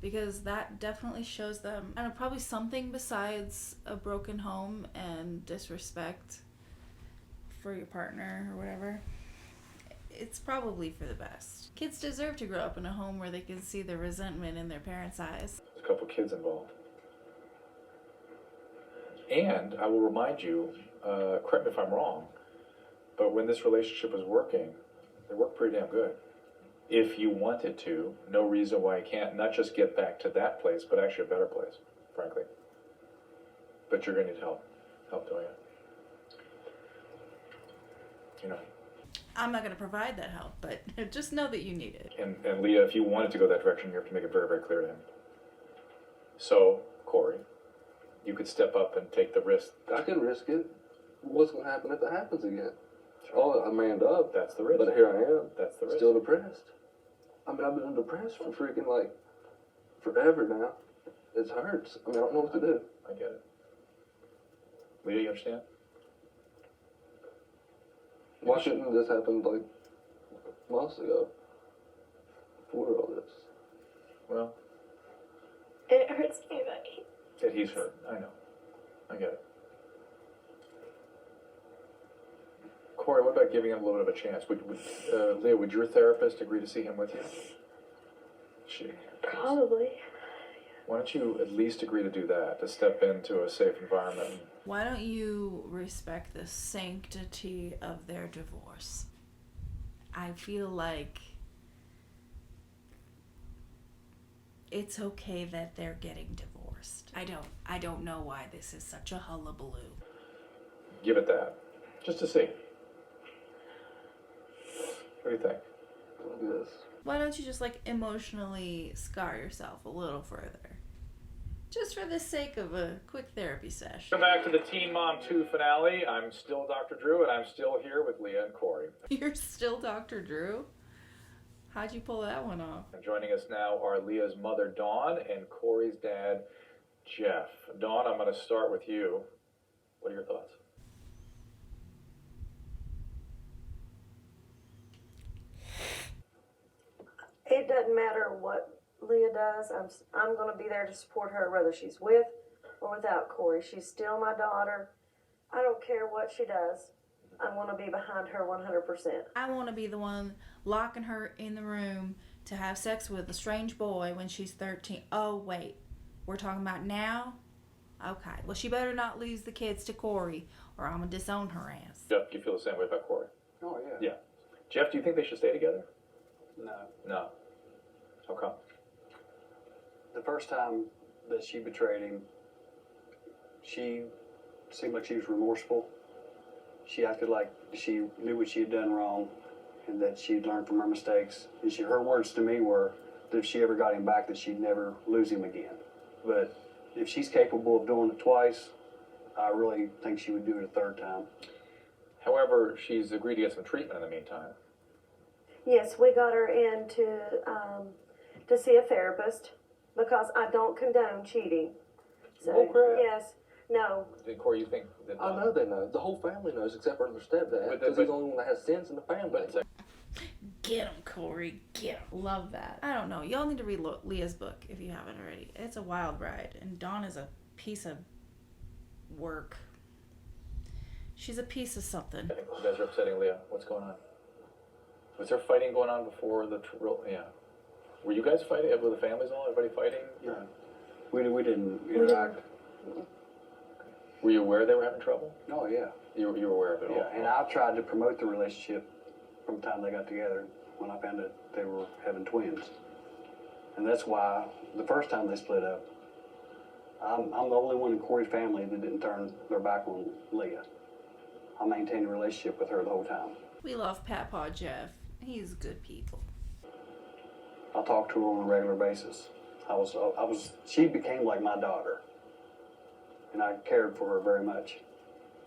because that definitely shows them, I don't know, probably something besides a broken home and disrespect for your partner or whatever. It's probably for the best. Kids deserve to grow up in a home where they can see the resentment in their parents' eyes. There's a couple kids involved. And I will remind you, correct me if I'm wrong, but when this relationship was working, it worked pretty damn good. If you wanted to, no reason why you can't not just get back to that place, but actually a better place, frankly. But you're going to need help doing it. You know. I'm not going to provide that help, but just know that you need it. And Leah, if you wanted to go that direction, you have to make it very, very clear to him. So, Corey, you could step up and take the risk. I can risk it. What's going to happen if it happens again? Oh, I manned up. That's the risk. But here I am. That's the risk. Still depressed. I mean, I've been depressed for freaking, like, forever now. It hurts. I mean, I don't know what to do. I get it. Leah, you understand? Why shouldn't this happen, like, months ago? Before all this? Well, It hurts me that he's hurt. I know. I get it. Corey, what about giving him a little bit of a chance? Leah, would your therapist agree to see him with you? Probably. Why don't you at least agree to do that, to step into a safe environment? Why don't you respect the sanctity of their divorce? I feel like it's okay that they're getting divorced. I don't know why this is such a hullabaloo. Give it that. Just to see. What do you think? Yes. Why don't you just, like, emotionally scar yourself a little further? Just for the sake of a quick therapy session. Welcome back to the Teen Mom 2 finale. I'm still Dr. Drew, and I'm still here with Leah and Corey. You're still Dr. Drew? How'd you pull that one off? And joining us now are Leah's mother, Dawn, and Corey's dad, Jeff. Dawn, I'm going to start with you. What are your thoughts? It doesn't matter what Leah does. I'm going to be there to support her whether she's with or without Corey. She's still my daughter. I don't care what she does. I'm going to be behind her 100%. I want to be the one locking her in the room to have sex with a strange boy when she's 13. Oh, wait. We're talking about now? Okay. Well, she better not lose the kids to Corey or I'm going to disown her ass. Jeff, do you feel the same way about Corey? Oh, yeah. Yeah. Jeff, do you think they should stay together? No. No. How come? The first time that she betrayed him, she seemed like she was remorseful. She acted like she knew what she had done wrong and that she'd learned from her mistakes. And her words to me were that if she ever got him back, that she'd never lose him again. But if she's capable of doing it twice, I really think she would do it a third time. However, she's agreed to get some treatment in the meantime. Yes, we got her in to see a therapist because I don't condone cheating. So, Oh, crap. yes, no. Corey, you think that... I know they know. The whole family knows except for their stepdad, because he's the only one that has sense in the family. Get him, Corey. Get him. Love that. I don't know. Y'all need to read Leah's book if you haven't already. It's a wild ride, and Dawn is a piece of work. She's a piece of something. I think you guys are upsetting Leah. What's going on? Was there fighting going on before the yeah? Were you guys fighting? Were the families all? Everybody fighting? No. We didn't interact. Were you aware they were having trouble? Oh, yeah. You were aware of it all? Yeah, and I tried to promote the relationship from the time they got together when I found out they were having twins. And that's why the first time they split up, I'm the only one in Corey's family that didn't turn their back on Leah. I maintained a relationship with her the whole time. We love Papaw Jeff. He's good people. I talked to her on a regular basis. She became like my daughter. And I cared for her very much.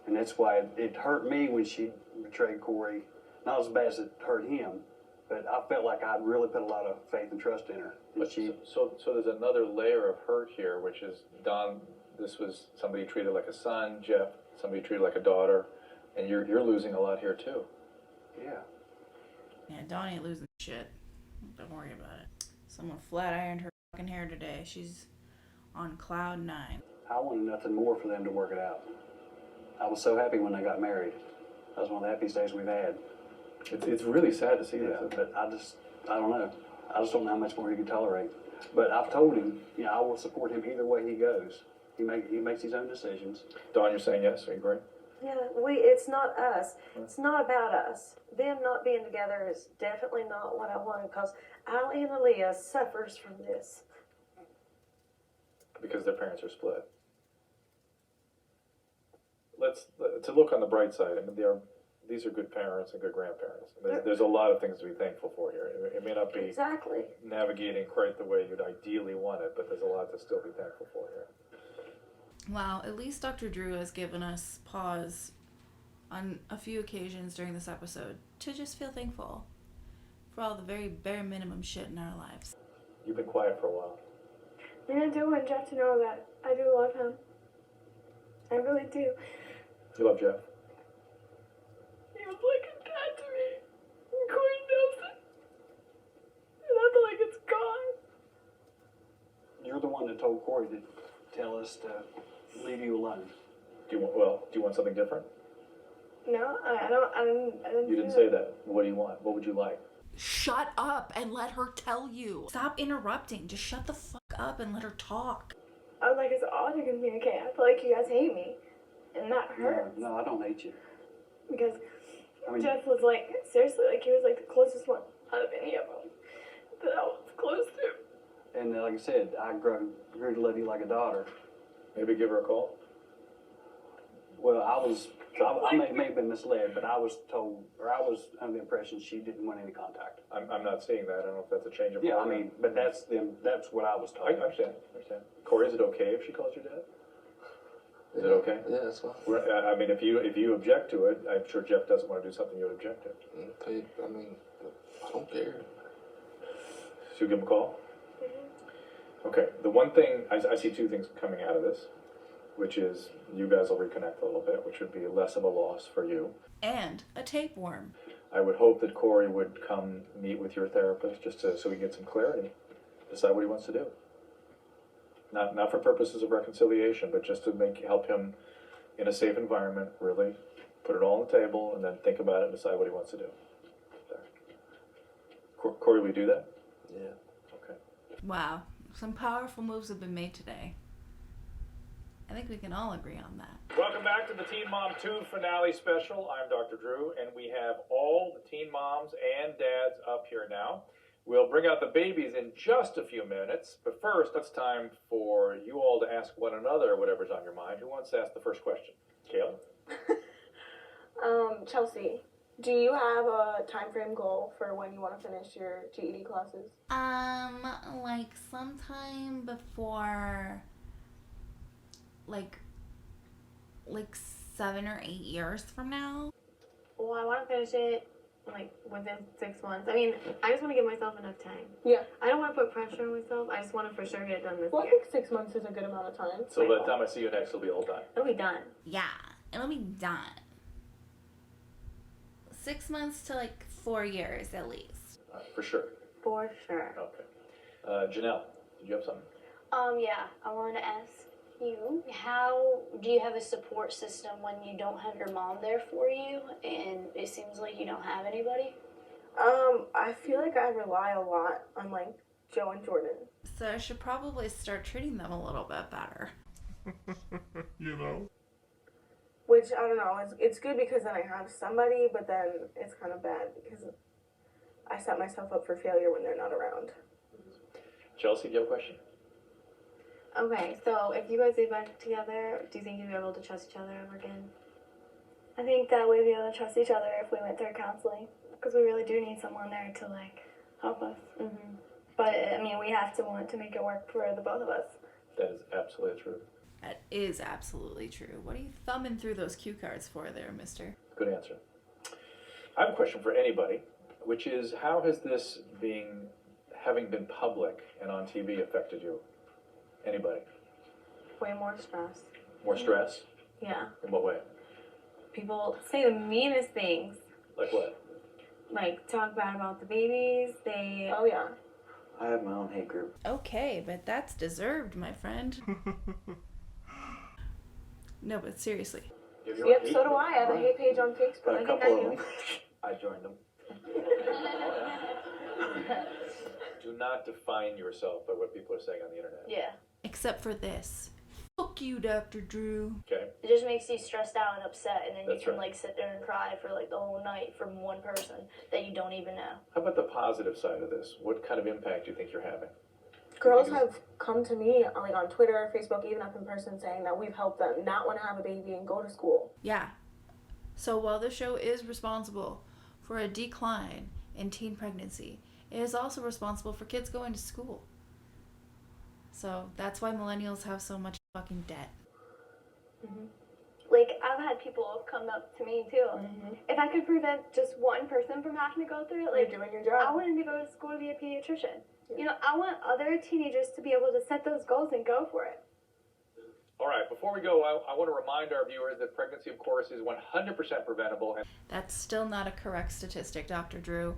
And that's why it hurt me when she betrayed Corey. Not as bad as it hurt him, but I felt like I'd really put a lot of faith and trust in her. But so there's another layer of hurt here, which is Don. This was somebody treated like a son. Jeff, somebody treated like a daughter, and you're losing a lot here too. Yeah. Yeah, Dawn ain't losing shit. Don't worry about it. Someone flat ironed her fucking hair today. She's on cloud 9. I wanted nothing more for them to work it out. I was so happy when they got married. That was one of the happiest days we've had. It's really sad to see that. But I don't know. I just don't know how much more he can tolerate. But I've told him, I will support him either way he goes. He makes his own decisions. Don, you're saying yes? Are you agree? Yeah, it's not us. It's not about us. Them not being together is definitely not what I wanted because Allie and Aaliyah suffers from this. Because their parents are split. To look on the bright side. I mean, these are good parents and good grandparents. There's a lot of things to be thankful for here. It may not be exactly navigating quite the way you'd ideally want it, but there's a lot to still be thankful for here. Wow, at least Dr. Drew has given us pause on a few occasions during this episode to just feel thankful for all the very bare minimum shit in our lives. You've been quiet for a while. And I do want Jeff to know that I do love him. I really do. You love Jeff? He was like a dad to me. And Corey knows it. And I feel like it's gone. You're the one that told Corey to tell us to leave you alone. Do you want something different? No, I didn't. You didn't say that. What do you want? What would you like? Shut up and let her tell you. Stop interrupting. Just shut the fuck up and let her talk. I was like, it's all going to be okay. I feel like you guys hate me. And that hurts. No, I don't hate you. Because Jeff was like, seriously, like he was like the closest one out of any of them that I was close to. And like I said, I grew to love you like a daughter. Maybe give her a call? Well, I may have been misled, but I was told, or I was under the impression she didn't want any contact. I'm not seeing that. I don't know if that's a change of heart. Yeah, I mean, but that's what I was told. I understand. Corey, is it okay if she calls your dad? Is it okay? Yeah, that's fine. I mean, if you object to it, I'm sure Jeff doesn't want to do something you would object to. I mean, I don't care. So you give him a call? Mm-hmm. Okay. The one thing, I see two things coming out of this, which is you guys will reconnect a little bit, which would be less of a loss for you. And a tapeworm. I would hope that Corey would come meet with your therapist just so we can get some clarity, decide what he wants to do. Not for purposes of reconciliation, but just to help him in a safe environment, really put it all on the table and then think about it and decide what he wants to do. Corey, will you do that? Yeah. Okay. Wow, some powerful moves have been made today. I think we can all agree on that. Welcome back to the Teen Mom 2 finale special. I'm Dr. Drew, and we have all the teen moms and dads up here now. We'll bring out the babies in just a few minutes, but first it's time for you all to ask one another whatever's on your mind. Who wants to ask the first question? Kayla? Chelsea, do you have a time frame goal for when you want to finish your GED classes? Like sometime before, like 7 or 8 years from now. Well, I want to finish it like within 6 months. I mean, I just want to give myself enough time. Yeah. I don't want to put pressure on myself. I just want to for sure get it done this Well, I year. think 6 months is a good amount of time. So by the time I see you next, it'll be all done. It'll be done. Yeah, it'll be done. 6 months to like 4 years at least. For sure. For sure. Okay. Janelle, did you have something? Yeah, I wanted to ask you, how do you have a support system when you don't have your mom there for you and it seems like you don't have anybody? I feel like I rely a lot on like Joe and Jordan. So I should probably start treating them a little bit better. You know? Which, I don't know, it's good because then I have somebody, but then it's kind of bad because I set myself up for failure when they're not around. Chelsea, do you have a question? Okay, so if you guys get back together, do you think you'd be able to trust each other ever again? I think that we'd be able to trust each other if we went through counseling because we really do need someone there to like help us. Mm-hmm. But I mean, we have to want to make it work for the both of us. That is absolutely true. That is absolutely true. What are you thumbing through those cue cards for there, mister? Good answer. I have a question for anybody, which is how has this having been public and on TV affected you? Anybody? Way more stress. More stress? Yeah. In what way? People say the meanest things. Like what? Like, talk bad about the babies. Oh, yeah. I have my own hate group. Okay, but that's deserved, my friend. No, but seriously. Yep, so do I. I have a hate page on Facebook. Got a I think couple I of do. them. I joined them. Do not define yourself by what people are saying on the internet. Yeah. Except for this. Fuck you, Dr. Drew. Okay. It just makes you stressed out and upset, and then That's you can right. like sit there and cry for like the whole night from one person that you don't even know. How about the positive side of this? What kind of impact do you think you're having? Girls have come to me like on Twitter, Facebook, even up in person saying that we've helped them not want to have a baby and go to school. Yeah. So while the show is responsible for a decline in teen pregnancy, it is also responsible for kids going to school. So that's why millennials have so much fucking debt. Mm-hmm. Like, I've had people come up to me too. Mm-hmm. If I could prevent just one person from having to go through it, like, You're doing your job. I wanted to go to school to be a pediatrician. Yeah. You know, I want other teenagers to be able to set those goals and go for it. All right, before we go, I want to remind our viewers that pregnancy, of course, is 100% preventable. And That's still not a correct statistic, Dr. Drew.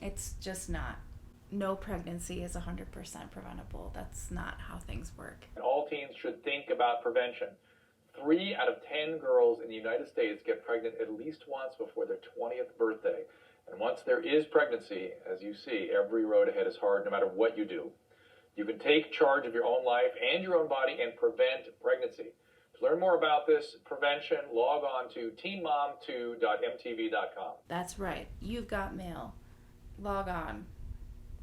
It's just not. No pregnancy is 100% preventable. That's not how things work. all teens should think about prevention. 3 out of 10 girls in the United States get pregnant at least once before their 20th birthday. And once there is pregnancy, as you see, every road ahead is hard no matter what you do. You can take charge of your own life and your own body and prevent pregnancy. To learn more about this prevention, log on to teenmom2.mtv.com. That's right. You've got mail. Log on.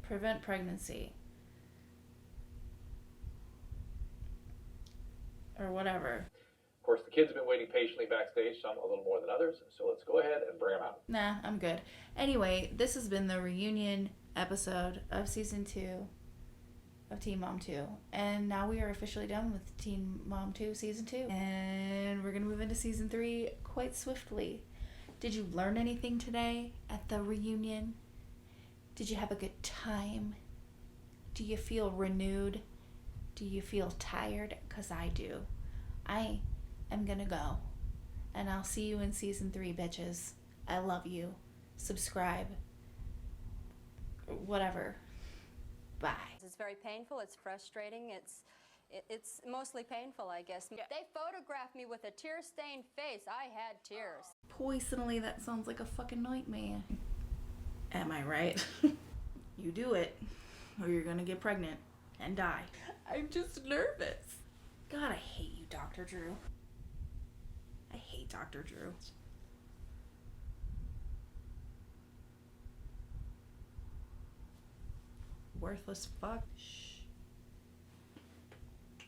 Prevent pregnancy. Or whatever. Of course, the kids have been waiting patiently backstage, some a little more than others, so let's go ahead and bring them out. Nah, I'm good. Anyway, this has been the reunion episode of Season 2 of Teen Mom 2. And now we are officially done with Teen Mom 2 Season 2. And we're going to move into Season 3 quite swiftly. Did you learn anything today at the reunion? Did you have a good time? Do you feel renewed? Do you feel tired? 'Cause I do. I am gonna go. And I'll see you in Season 3, bitches. I love you. Subscribe. Whatever. Bye. It's very painful. It's frustrating. It's mostly painful, I guess. Yeah. They photographed me with a tear-stained face. I had tears. Poisonally, that sounds like a fucking nightmare. Am I right? You do it, or you're gonna get pregnant and die. I'm just nervous. God, I hate you, Dr. Drew. I hate Dr. Drew. Worthless fuck. Shh.